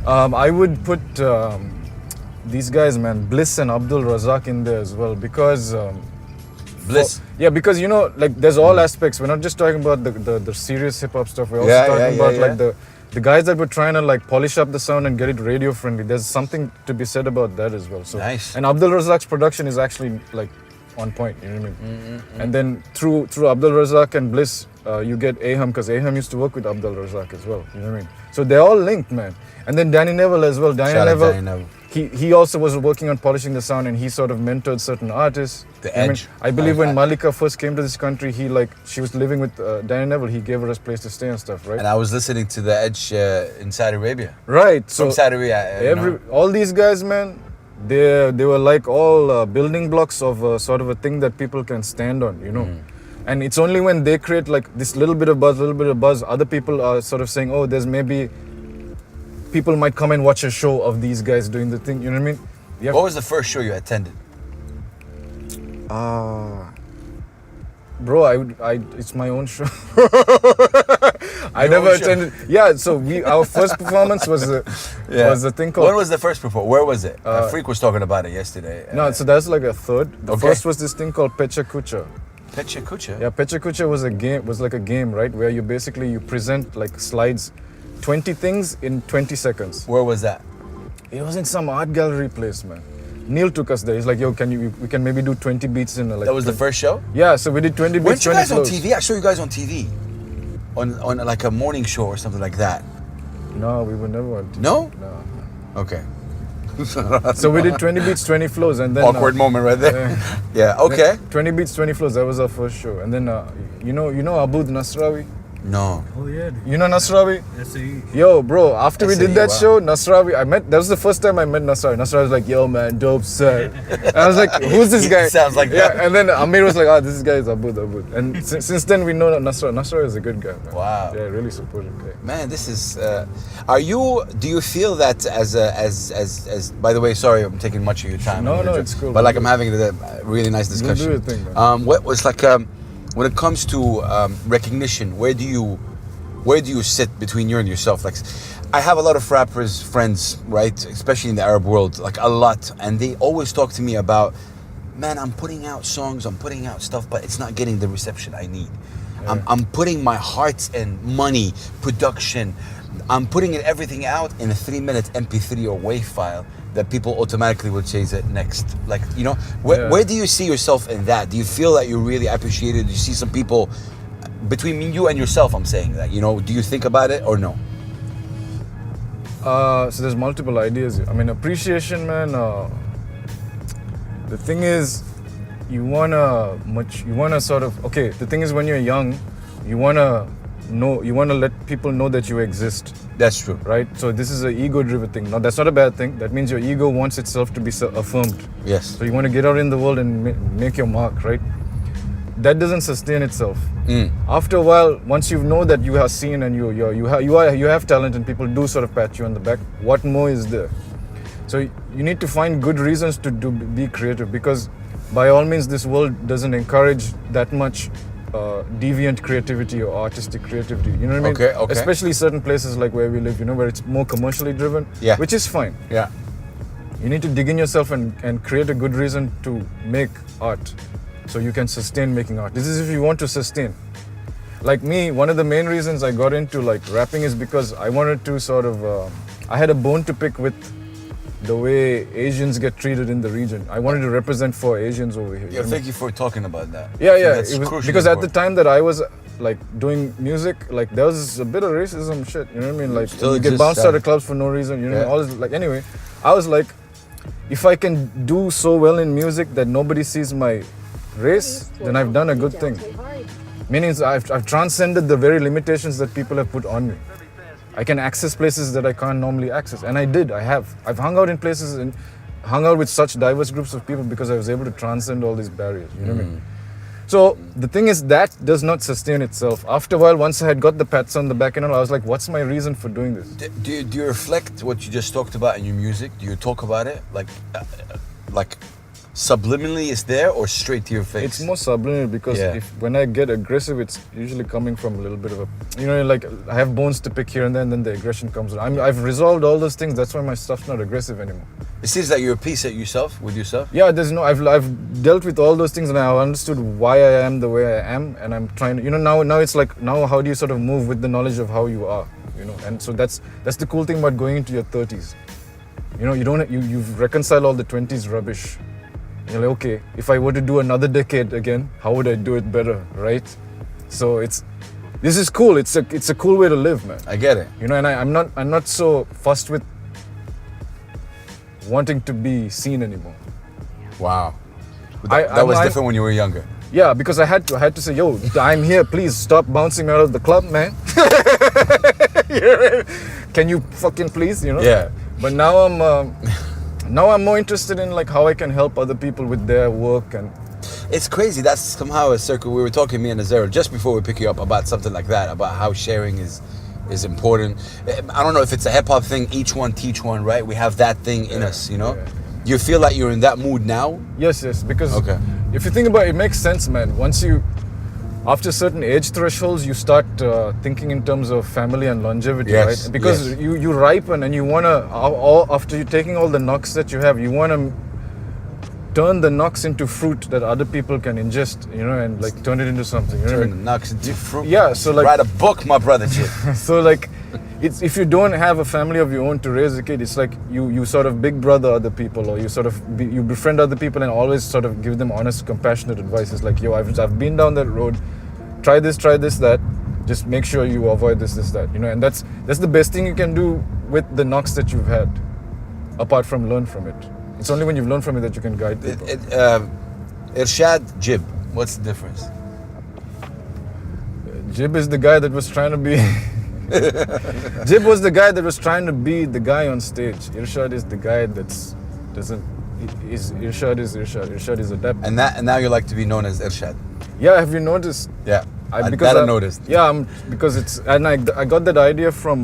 I would put these guys, man, Bliss and Abdul Razak in there as well because Bliss. Because like there's all aspects. We're not just talking about the serious hip hop stuff. We're also talking about like the guys that were trying to like polish up the sound and get it radio friendly. There's something to be said about that as well. So nice. And Abdul Razak's production is actually like on point. You know what I mean? Mm-hmm. And then through Abdul Razak and Bliss, you get Aham because Aham used to work with Abdul Razak as well. You know what I mean? So they're all linked, man. And then Danny Neville as well. Danny Neville. He also was working on polishing the sound, and he sort of mentored certain artists. The Edge. I believe when Malika first came to this country, she was living with Danny Neville. He gave her a place to stay and stuff, right? And I was listening to the Edge in Saudi Arabia. Right. From Saudi Arabia. All these guys, man, they were like all building blocks of sort of a thing that people can stand on, And it's only when they create like this little bit of buzz, other people are sort of saying, oh, there's maybe people might come and watch a show of these guys doing the thing, you know what I mean? What was the first show you attended? Bro, it's my own show. I never attended. Yeah, so our first performance was a thing called. When was the first performance? Where was it? Freak was talking about it yesterday. No, so that's like a third. The first was this thing called Pecha Kucha. Pecha Kucha? Yeah, Pecha Kucha was like a game, right? Where you present like slides, 20 things in 20 seconds. Where was that? It was in some art gallery place, man. Neil took us there. He's like, yo, we can maybe do 20 beats in like. That was the first show? Yeah, so we did 20 beats. Weren't you guys on TV? I saw you guys on TV. On like a morning show or something like that. No, we were never on TV. No? No. Okay. So we did 20 beats, 20 flows, and then awkward moment right there. Yeah. Okay. 20 beats, 20 flows. That was our first show, and then you know Abud Nasrawi. No. Oh yeah, dude. You know Nasrawi? SAE. Yo, bro, after we SAE, did that wow. show, Nasrawi, that was the first time I met Nasrawi. Nasrawi was like, yo, man, dope set. And I was like, who's this guy? Sounds like that. Yeah, and then Amir was like, this guy is Abud. And since then, we know that Nasrawi. Nasrawi is a good guy, man. Wow. Yeah, really supportive guy. Man, this is. Do you feel that as? By the way, sorry, I'm taking much of your time. No, it's cool. But like, I'm having a really nice discussion. do your thing, man. What was like, when it comes to recognition, where do you sit between you and yourself? Like, I have a lot of rappers friends, right? Especially in the Arab world, like a lot, and they always talk to me about, man, I'm putting out songs, I'm putting out stuff, but it's not getting the reception I need. Yeah. I'm putting my heart and money, production, I'm putting it everything out in a 3-minute MP3 or WAV file that people automatically will chase it next. Like, you know, where do you see yourself in that? Do you feel that you're really appreciated? Do you see some people, between you and yourself, I'm saying that, you know, do you think about it or no? So there's multiple ideas. I mean, appreciation, man. The thing is, you wanna sort of, okay, the thing is when you're young, you wanna let people know that you exist, That's true. right? So this is an ego-driven thing. No, that's not a bad thing. That means your ego wants itself to be affirmed. Yes. So you want to get out in the world and make your mark, right? That doesn't sustain itself. After a while, once you know that you are seen and you have talent and people do sort of pat you on the back, what more is there? So you need to find good reasons to be creative, because by all means this world doesn't encourage that much deviant creativity or artistic creativity. You know what I mean? Okay. Especially certain places like where we live, you know, where it's more commercially driven, Yeah. which is fine. Yeah. You need to dig in yourself and create a good reason to make art, so you can sustain making art. This is if you want to sustain. Like me, one of the main reasons I got into like rapping is because I wanted to sort of, I had a bone to pick with the way Asians get treated in the region. I wanted to represent for Asians over here. Yeah, thank you for talking about that. Yeah, So yeah. that's It was, crucially because at the important. time that I was like doing music, like there was a bit of racism shit. You know what I mean? Like Still you get exists, bounced yeah. out of clubs for no reason. You know, Yeah. all this, like anyway. I was like, if I can do so well in music that nobody sees my race, then I've done a good thing. Meaning I've transcended the very limitations that people have put on me. I can access places that I can't normally access, and I did. I've hung out in places and hung out with such diverse groups of people because I was able to transcend all these barriers. You know what I mean? So the thing is that does not sustain itself. After a while, once I had got the pats on the back and all, I was like, what's my reason for doing this? Do you reflect what you just talked about in your music? Do you talk about it like subliminally it's there or straight to your face? It's more subliminal because Yeah. when I get aggressive, it's usually coming from a little bit of a, you know, like I have bones to pick here and then the aggression comes. I've resolved all those things. That's why my stuff's not aggressive anymore. It seems like you're at peace with yourself. Yeah, I've dealt with all those things and I've understood why I am the way I am, and I'm trying to, you know, now it's like, now how do you sort of move with the knowledge of how you are, you know? And so that's the cool thing about going into your 30s. You know, you've reconciled all the 20s rubbish. You're like, okay, if I were to do another decade again, how would I do it better, right? So this is cool. It's a cool way to live, man. I get it. You know, and I'm not so fussed with wanting to be seen anymore. Wow. I- That was I'm- different when you were younger. Yeah, because I had to say, yo, I'm here. Please stop bouncing me out of the club, man. Can you fucking please, you know? Yeah. But now I'm more interested in like how I can help other people with their work, and It's crazy. That's somehow a circle. We were talking, me and Azera, just before we pick you up, about something like that, about how sharing is important. I don't know if it's a hip hop thing, each one teach one, right? We have that thing in us, you know? yeah. Do you feel like you're in that mood now? yes, because Okay. if you think about it, it makes sense, man. After certain age thresholds, you start thinking in terms of family and longevity, Yes, right? Because yes. you ripen and you wanna, after you taking all the knocks that you have, you wanna turn the knocks into fruit that other people can ingest, you know, and like turn it into something. You know? Turn the nuts into fruit. Yeah, so like, Write a book, my brother. Shit. so like, it's if you don't have a family of your own to raise a kid, it's like you sort of big brother other people, or you sort of you befriend other people and always sort of give them honest, compassionate advice. It's like, yo, I've been down that road. Try this, that. Just make sure you avoid this, that. You know, and that's the best thing you can do with the knocks that you've had, apart from learn from it. It's only when you've learned from it that you can guide people. Irshad, Jib. What's the difference? Jib is the guy that was trying to be. Jib was the guy that was trying to be the guy on stage. Irshad is the guy that's doesn't. Irshad is Irshad. Irshad is adept. And now you like to be known as Irshad. Yeah, have you noticed? Yeah, I noticed. Yeah, because it's and I got that idea from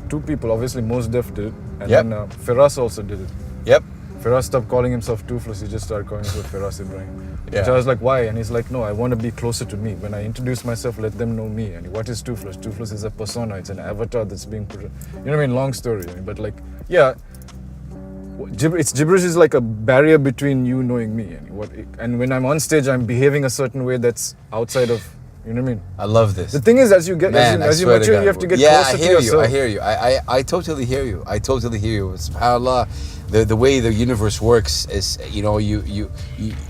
two people. Obviously, Mos Def did it, and Yep. then Firas also did it. Yep. Firas stopped calling himself Toothless. He just started calling himself Firas Ibrahim. Yeah. Which I was like, why? And he's like, no, I want to be closer to me. When I introduce myself, let them know me. And what is Toothless? Toothless is a persona. It's an avatar that's being put. You know what I mean? Long story. But like, yeah. It's gibberish is like a barrier between you knowing me and when I'm on stage I'm behaving a certain way that's outside of, you know what I mean? I love this. The thing is, as you get Man, as you I swear mature, God, you have to get yeah, closer I hear to yourself. you. I hear you. I totally hear you. I totally hear you. SubhanAllah, the way the universe works is, you know, you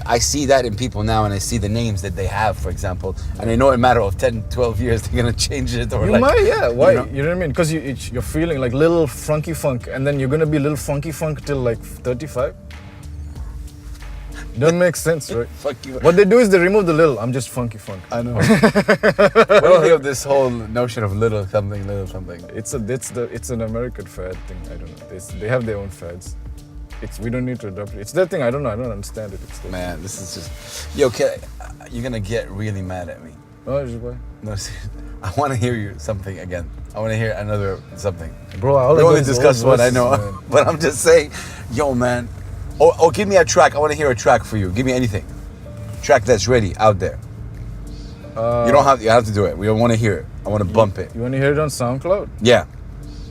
I see that in people now, and I see the names that they have, for example, and I know in a matter of 10, 12 years they're gonna change it or You like, might, yeah. Why? you know? You know what I mean? Because you're feeling like little funky funk, and then you're gonna be little funky funk till like 35. Doesn't make sense, right? Fuck you. What they do is they remove the little. I'm just funky funk. I know. What do you think of this whole notion of little something, little something? It's an American fad thing. I don't know. They have their own fads. We don't need to adopt it. It's their thing. I don't know. I don't understand it. It's their Man, this is just. Yo, you're gonna get really mad at me. Oh, is it why? No, seriously. I want to hear you something again. I want to hear another something. Bro, all We I got only is discussed old what I verses, know, man. but I'm just saying, yo, man. Or give me a track. I want to hear a track for you. Give me anything. Track that's ready out there. You don't have. You have to do it. We don't want to hear it. I want to bump it. You want to hear it on SoundCloud? Yeah.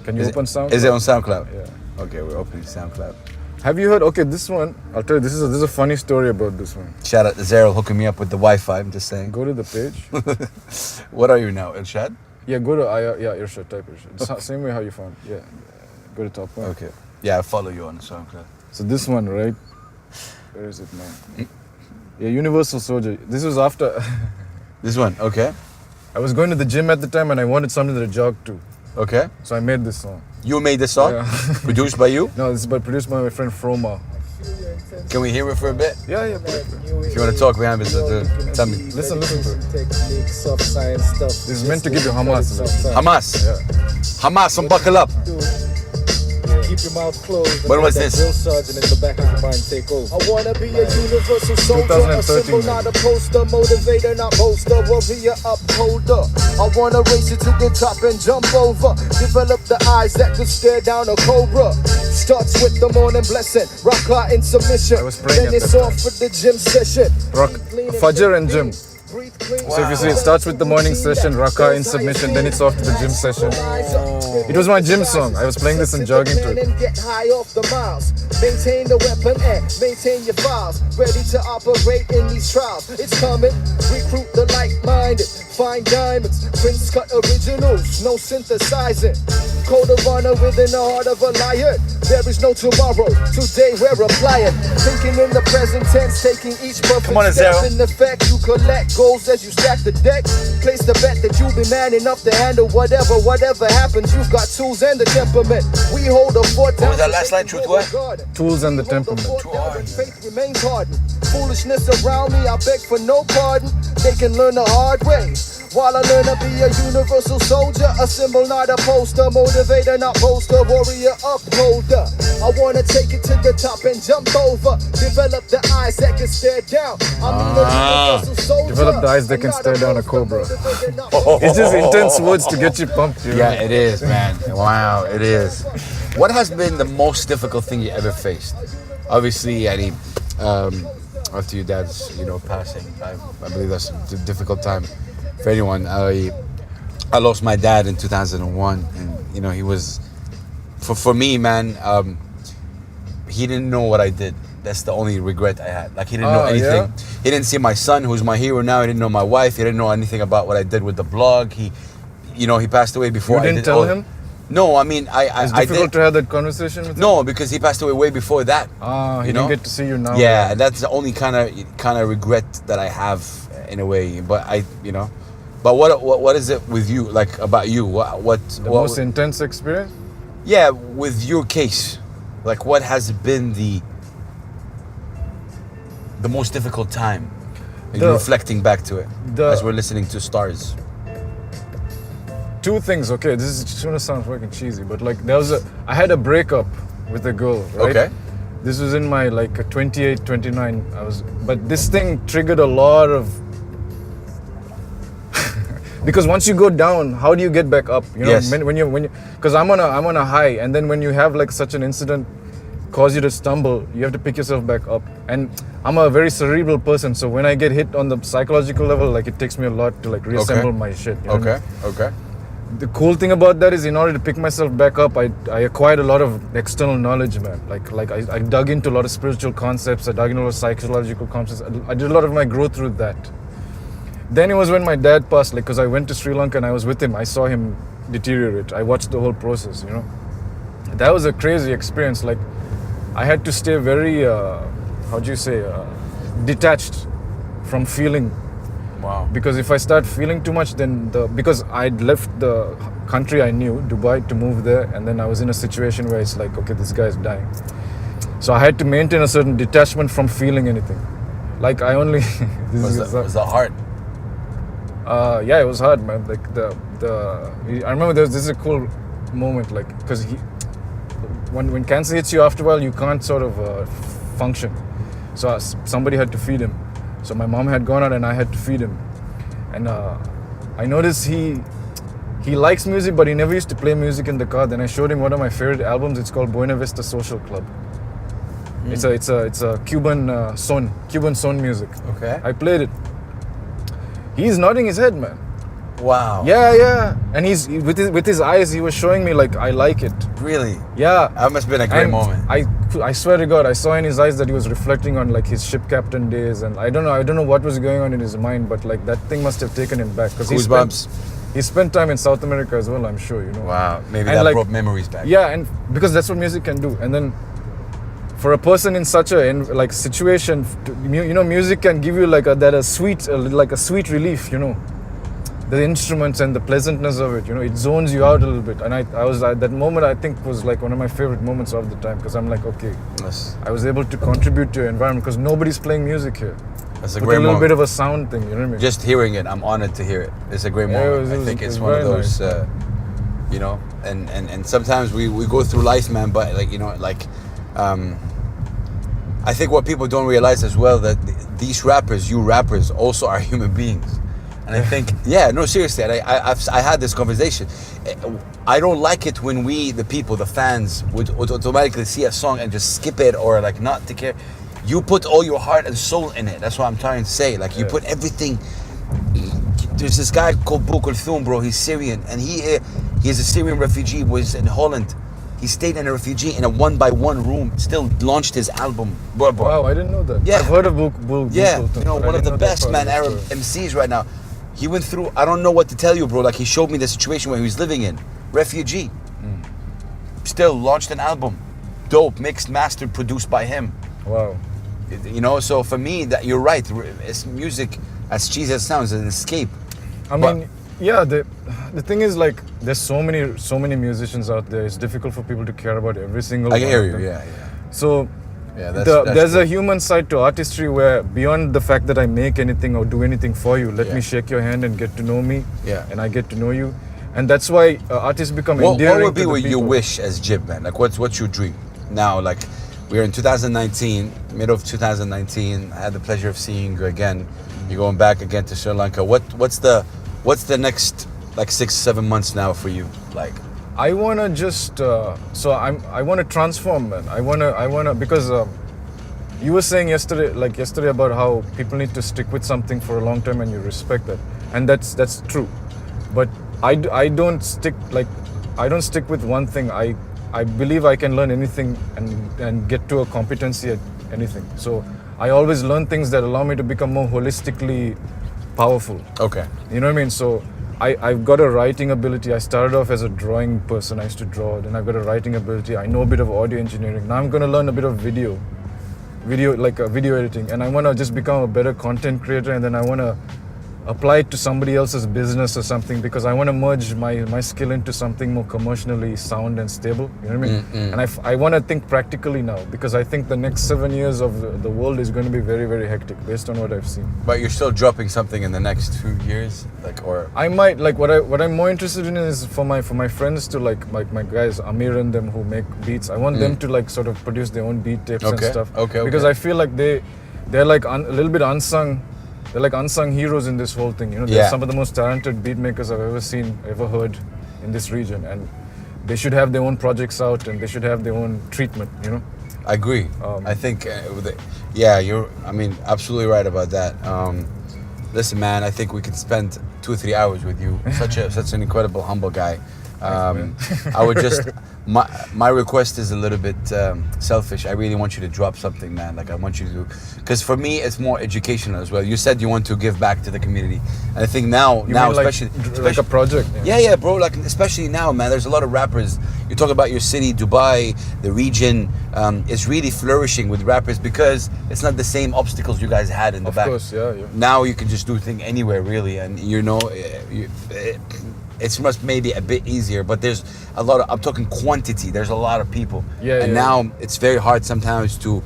Can you open SoundCloud? Is it on SoundCloud? Yeah. Okay, we're opening SoundCloud. Have you heard? Okay, this one. I'll tell you. This is a funny story about this one. Shout out to Zero hooking me up with the Wi-Fi. I'm just saying. Go to the page. What are you now, Irshad? Yeah, go to Irshad. Type Irshad. Same way how you found. Yeah. Go to top one. Okay. Yeah, I follow you on SoundCloud. So this one, right? Where is it now? Yeah, Universal Soldier. This was after. This one, okay. I was going to the gym at the time and I wanted something to jog to. Okay. So I made this song. You made this song? Yeah. Produced by you? No, this is produced by my friend Froma. Can we hear it for a bit? Yeah. If you want to talk behind me, tell me. Listen to it. This is meant to give you Hamas. Hamas. Yeah. Hamas, and buckle up. Keep your mouth closed. When was this? Drill sergeant in the back of your mind take over. I wanna be a universal soldier, a 2013, symbol, not a poster, motivator, not boaster, warrior, upholder. I wanna race it to the top and jump over. Develop the eyes that could stare down a cobra. Starts with the morning blessing, rock out in submission. I was praying Then at it's that off for the gym session. Rock, Fajr and gym. So if you see, it starts with the morning session, Raka in submission, then it's off to the gym session. It was my gym song. I was playing this and jogging to it. Get high off the miles. Maintain the weapon and maintain your files. Ready to operate in these trials. It's coming. Recruit the like-minded. Find diamonds. Prince cut originals. No synthesizing. Code of honor within the heart of a lion. There is no tomorrow. Today we're applying. Thinking in the present tense. Taking each perfect Come on, step. Azero. In effect, you collect goals as you stack the deck. Place the bet that you'll be man enough to handle whatever happens. You've got tools and the temperament. We hold a fort down. was that last line? Truth what? Tools and the temperament. Faith remains hardened. Foolishness around me, I beg for no pardon. They can learn the hard way. While I learn to be a universal soldier, a symbol, not a poster, motivator, not poster, warrior, upholder. I wanna take it to the top and jump over. Develop the eyes that can stare down. I'm a universal soldier. Develop the eyes that can I'm not stare down a poster, cobra. motivator, not poster. It's just intense words to get you pumped. You know? Yeah, it is, man. Wow, it is. What has been the most difficult thing you ever faced? Obviously, Eddie, after your dad's, passing, I believe that's a difficult time for anyone. I lost my dad in 2001, and he was, for me, man. He didn't know what I did. That's the only regret I had. Like, he didn't know anything. Yeah? He didn't see my son, who's my hero now. He didn't know my wife. He didn't know anything about what I did with the blog. He passed away before. You didn't I did tell all- him? No, I mean, It's I difficult did. to have that conversation with him? No, because he passed away way before that. He you didn't know? get to see you now. Yeah, and that's the only kind of regret that I have in a way. But but what is it with you? Like, about you? What The most intense experience? Yeah, with your case, like, what has been the most difficult time? And you're reflecting back to it as we're listening to Stars. two things. Okay, this is gonna sound fucking cheesy, but like I had a breakup with a girl, right? Okay. This was in my like 28, 29. But this thing triggered a lot of. Because once you go down, how do you get back up? You know, Yes. when you, because I'm on a high, and then when you have like such an incident cause you to stumble, you have to pick yourself back up. And I'm a very cerebral person, so when I get hit on the psychological level, like it takes me a lot to like reassemble my shit. You know what I mean? Okay. The cool thing about that is, in order to pick myself back up, I acquired a lot of external knowledge, man. Like I dug into a lot of spiritual concepts, I dug into a lot of psychological concepts. I did a lot of my growth through that. Then it was when my dad passed, like, because I went to Sri Lanka and I was with him. I saw him deteriorate. I watched the whole process, you know. That was a crazy experience. Like, I had to stay very, detached from feeling. Wow. Because if I start feeling too much, then because I'd left the country I knew, Dubai, to move there, and then I was in a situation where it's like, okay, this guy's dying. So I had to maintain a certain detachment from feeling anything. Like I only Was that hard? Yeah, it was hard, man. Like I remember this is a cool moment, like, because when cancer hits you, after a while you can't sort of function. So somebody had to feed him. So my mom had gone out and I had to feed him. And I noticed he likes music, but he never used to play music in the car. Then I showed him one of my favorite albums. It's called Buena Vista Social Club. It's a Cuban son music. Okay. I played it. He's nodding his head, man. Wow. Yeah. And he's with his eyes, he was showing me like, I like it. Really? Yeah. That must have been a great And moment. I swear to God, I saw in his eyes that he was reflecting on like his ship captain days, and I don't know what was going on in his mind, but like that thing must have taken him back, because he spent time in South America as well, I'm sure, you know. Wow. Maybe And that like, brought memories back. Yeah, and because that's what music can do. And then for a person in such a situation, you know, music can give you like a sweet relief, you know. The instruments and the pleasantness of it, you know, it zones you out a little bit. And I was that moment, I think, was like one of my favorite moments of the time, because I'm like, okay, Yes. I was able to contribute to your environment, because nobody's playing music here. That's a With great a little moment. bit of a sound thing, you know what I mean? Just hearing it, I'm honored to hear it. It's a great Yeah, moment. it I was- think it it's was one of very those, nice. you know, and sometimes we go through life, man, but like, you know, like, I think what people don't realize as well, that these rappers, you rappers, also are human beings. And I think, yeah, no, seriously, I had this conversation. I don't like it when we, the people, the fans, would automatically see a song and just skip it, or like not to care. You put all your heart and soul in it. That's what I'm trying to say. Like, you put everything. There's this guy called Bu Kulthum, bro. He's Syrian, and he is a Syrian refugee. Was in Holland. He stayed in a refugee in a 1-by-1 room. Still launched his album. Wow, I didn't know that. Yeah. I've heard of Bull. Yeah, Bull, you know, but I one of didn't the know that best, part man, of the Arab story. MCs right now. He went through, I don't know what to tell you, bro. Like, he showed me the situation where he was living in. Refugee. Still launched an album. Dope, mixed, mastered, produced by him. Wow. You know, so for me, that you're right. It's music, as cheesy as it sounds, is an escape. I But- mean, yeah, the thing is, like, there's so many musicians out there. It's difficult for people to care about every single I one hear of you, them. yeah. So Yeah, that's there's true. a human side to artistry, where beyond the fact that I make anything or do anything for you, let Yeah. me shake your hand and get to know me, Yeah. and I get to know you. And that's why artists become What endearing would be to the what you people. wish as Jib, man? Like, what's your dream? Now, like, we're in 2019, middle of 2019. I had the pleasure of seeing you again. You're going back again to Sri Lanka. What's the next, like, 6-7 months now for you? Like, I wanna just I wanna transform, man. I wanna because you were saying yesterday about how people need to stick with something for a long time, and you respect that, and that's true. But I don't stick with one thing. I believe I can learn anything and get to a competency at anything. So I always learn things that allow me to become more holistically powerful. okay. You know what I mean? So I've got a writing ability. I started off as a drawing person. I used to draw, then I've got a writing ability. I know a bit of audio engineering. Now I'm going to learn a bit of video editing, and I want to just become a better content creator, and then I want to apply it to somebody else's business or something, because I want to merge my skill into something more commercially sound and stable. You know what I mean? And I want to think practically now, because I think the next 7 years of the world is going to be very, very hectic based on what I've seen. But you're still dropping something in the next 2 years, like, or I might like what I'm more interested in is for my friends to like my guys Amir and them who make beats. I want them to like sort of produce their own beat tapes and stuff. Okay. Because I feel like they're like a little bit unsung. They're like unsung heroes in this whole thing. You know, they're some of the most talented beat makers I've ever seen, ever heard in this region, and they should have their own projects out and they should have their own treatment. You know. I agree. I think, you're. I mean, absolutely right about that. Listen, man, I think we could spend 2 or 3 hours with you. Such an incredible, humble guy. I would just. My request is a little bit selfish. I really want you to drop something, man. Like I want you to, because for me it's more educational as well. You said you want to give back to the community, and I think now especially like a project. Yeah, bro. Like especially now, man. There's a lot of rappers. You talk about your city, Dubai, the region. It's really flourishing with rappers because it's not the same obstacles you guys had in the back. Of course, yeah. Now you can just do things anywhere, really, and you know. It's must maybe a bit easier, but there's a lot of, I'm talking quantity, there's a lot of people. Now it's very hard sometimes to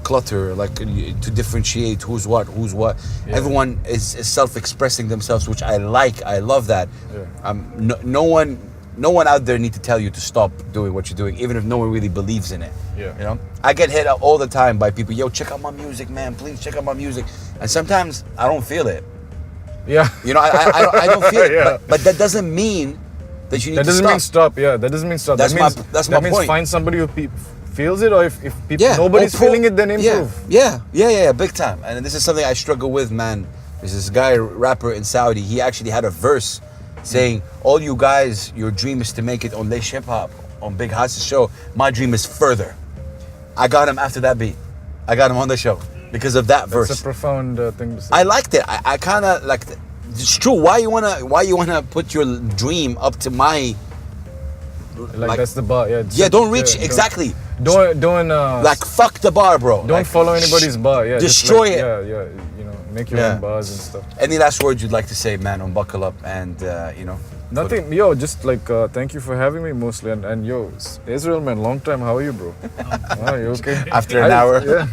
clutter, like to differentiate who's what. Everyone is self-expressing themselves, which I like. I love that. No one out there need to tell you to stop doing what you're doing, even if no one really believes in it. You know, I get hit up all the time by people, yo, check out my music, man, please check out my music. And sometimes I don't feel it. Yeah. You know, I don't feel it. But that doesn't mean that you need to stop. That doesn't mean stop. Yeah, that doesn't mean stop. That's my means point. Find somebody who feels it, or if people, nobody's feeling it, then improve. Yeah, big time. And this is something I struggle with, man. There's this guy, rapper in Saudi. He actually had a verse saying, all you guys, your dream is to make it on Leish Hip Hop, on Big Haas's show. My dream is further. I got him after that beat. I got him on the show. Because of that verse. It's a profound thing to say. I liked it. I kind of liked it. It's true. Why you wanna put your dream up to my? Like that's the bar. Yeah. Don't reach exactly. Don't like fuck the bar, bro. Don't like, follow anybody's bar. Yeah. Destroy it. Yeah. You know, make your own bars and stuff. Any last words you'd like to say, man, on Buckle Up and you know? Nothing. Yo, just like thank you for having me mostly, and yo, Israel, man, long time. How are you, bro? You okay? After an hour. Yeah.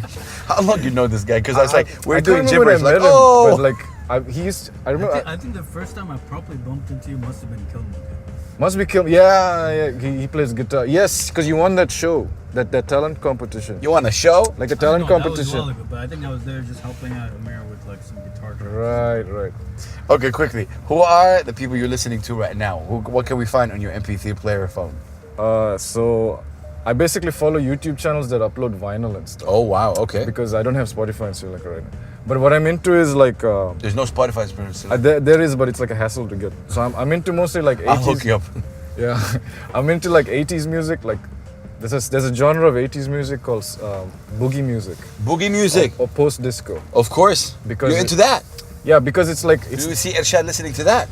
How long you know this guy? Because I was like, we're doing gibberish. like, but like, I remember. I think the first time I properly bumped into you must have been Kilman. Must be Kilman. Yeah. He plays guitar. Yes, because you won that show, that talent competition. You won a show? Like a talent competition. That was a while ago, but I think I was there just helping out Amir with like some guitar tracks. Right. Okay, quickly. Who are the people you're listening to right now? What can we find on your MP3 player phone? So I basically follow YouTube channels that upload vinyl and stuff. Oh wow, okay. Because I don't have Spotify and stuff like right now. But what I'm into is like there's no Spotify experience. there is, but it's like a hassle to get. So I'm into mostly like 80s. I'll hook you up. Yeah, I'm into like 80s music. Like there's a genre of 80s music called boogie music. Boogie music or post disco. Of course, because you're into that. Yeah, because it's like Do you see Irshad listening to that?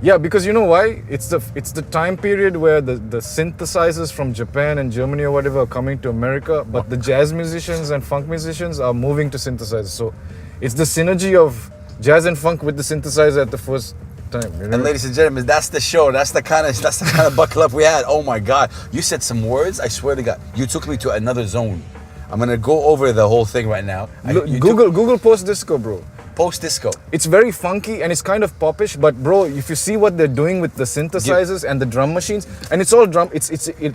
Yeah, because you know why? It's the time period where the synthesizers from Japan and Germany or whatever are coming to America, but the jazz musicians and funk musicians are moving to synthesizers. So it's the synergy of jazz and funk with the synthesizer at the first time. You know? And ladies and gentlemen, that's the show. That's the kind of buckle up we had. Oh my God, you said some words. I swear to God, you took me to another zone. I'm gonna go over the whole thing right now. Google post disco, bro. Post disco. It's very funky and it's kind of popish, but bro, if you see what they're doing with the synthesizers and the drum machines, and it's all drum. It's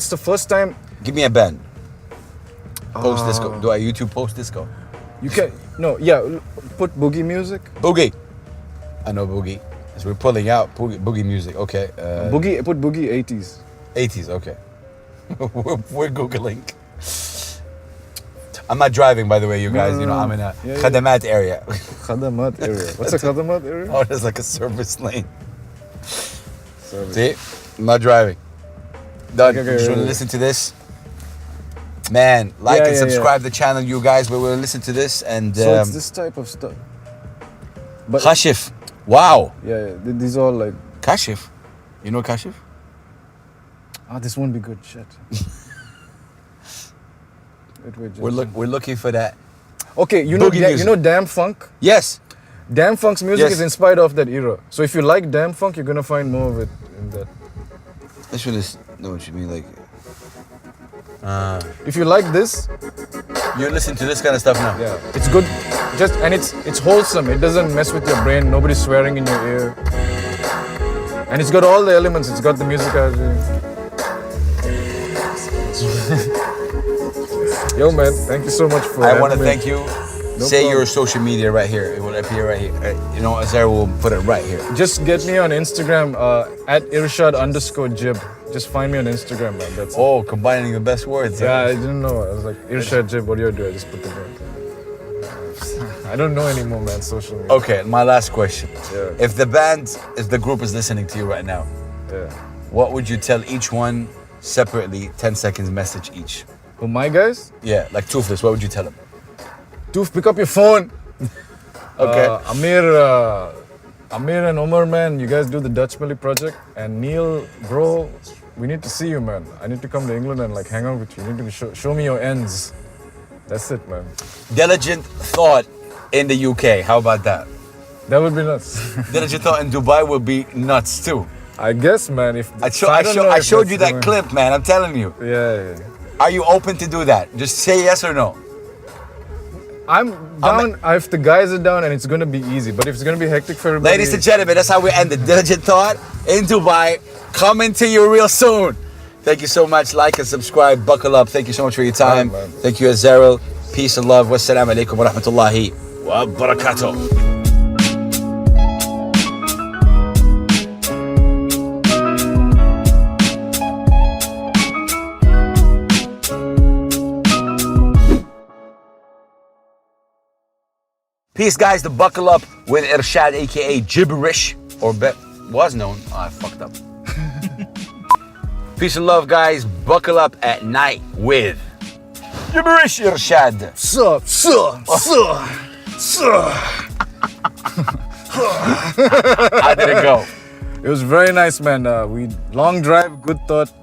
the first time. Give me a band. Post disco. Do I YouTube post disco? You can put boogie music. Boogie. I know boogie. So we're pulling out boogie music. Okay. Put boogie 80s. 80s. Okay. we're googling. I'm not driving, by the way, you guys. You know, I'm in a khadamat area. Khadamat area. What's a khadamat area? Oh, there's like a service lane. See? I'm not driving. Done. Okay, you just want to listen to this? Man, like and subscribe the channel, you guys. We're going to listen to this. And so it's this type of stuff. But Kashif. Wow. Yeah. These are like... Kashif. You know Kashif? This won't be good. Shit. We're looking for that. Okay, you know Damn Funk? Yes. Damn Funk's music Yes. is inspired of that era. So if you like Damn Funk, you're gonna find more of it in that. This one is, know what you mean, like, If you like this, you listen to this kind of stuff now. yeah, it's good. And it's wholesome. It doesn't mess with your brain. Nobody's swearing in your ear. And it's got all the elements. It's got the music. Yo, man, thank you so much for. I want to having me. thank you. No Say your problem. social media right here. It will appear right here. Azar will put it right here. Just get me on Instagram at Irshad_Jib. Just find me on Instagram, man. That's it. Oh, combining the best words. Yeah, I didn't know. I was like, Irshad Jib, what do you do? I just put the name. I don't know anymore, man, social media. Okay, my last question. Yeah. If the group is listening to you right now, Yeah. what would you tell each one separately, 10 seconds message each? Who, my guys? Yeah, like Toothless, what would you tell them? Doof, pick up your phone. Okay. Amir and Omar, man, you guys do the Dutch Millie project. And Neil, bro, we need to see you, man. I need to come to England and like hang out with you. You need to show me your ends. That's it, man. Diligent Thought in the UK, how about that? That would be nuts. Diligent Thought in Dubai would be nuts too. I guess, man. If I don't know I if showed you that's that going- clip, man, I'm telling you. Yeah. Are you open to do that? Just say yes or no. I'm down if the guys are down and it's gonna be easy. But if it's gonna be hectic for everybody, Ladies and gentlemen, that's how we end the Diligent Thought in Dubai. Coming to you real soon. Thank you so much. Like and subscribe. Buckle up. Thank you so much for your time. Alright, man. Thank you, Azarel. Peace and love. Wassalamu alaikum wa rahmatullahi wa barakatuh. Peace, guys. The Buckle Up with Irshad, aka Gibberish, or was known. Oh, I fucked up. Peace and love, guys. Buckle up at night with Gibberish Irshad. sup. How did it go? It was very nice, man. We long drive, good thoughts.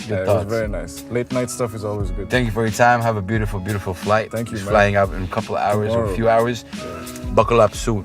Yeah, it thoughts. was very nice. Late night stuff is always good. Thank you for your time. Have a beautiful, beautiful flight. Thank you, It's man. flying out in a couple of hours or a Tomorrow. few hours. Buckle up soon.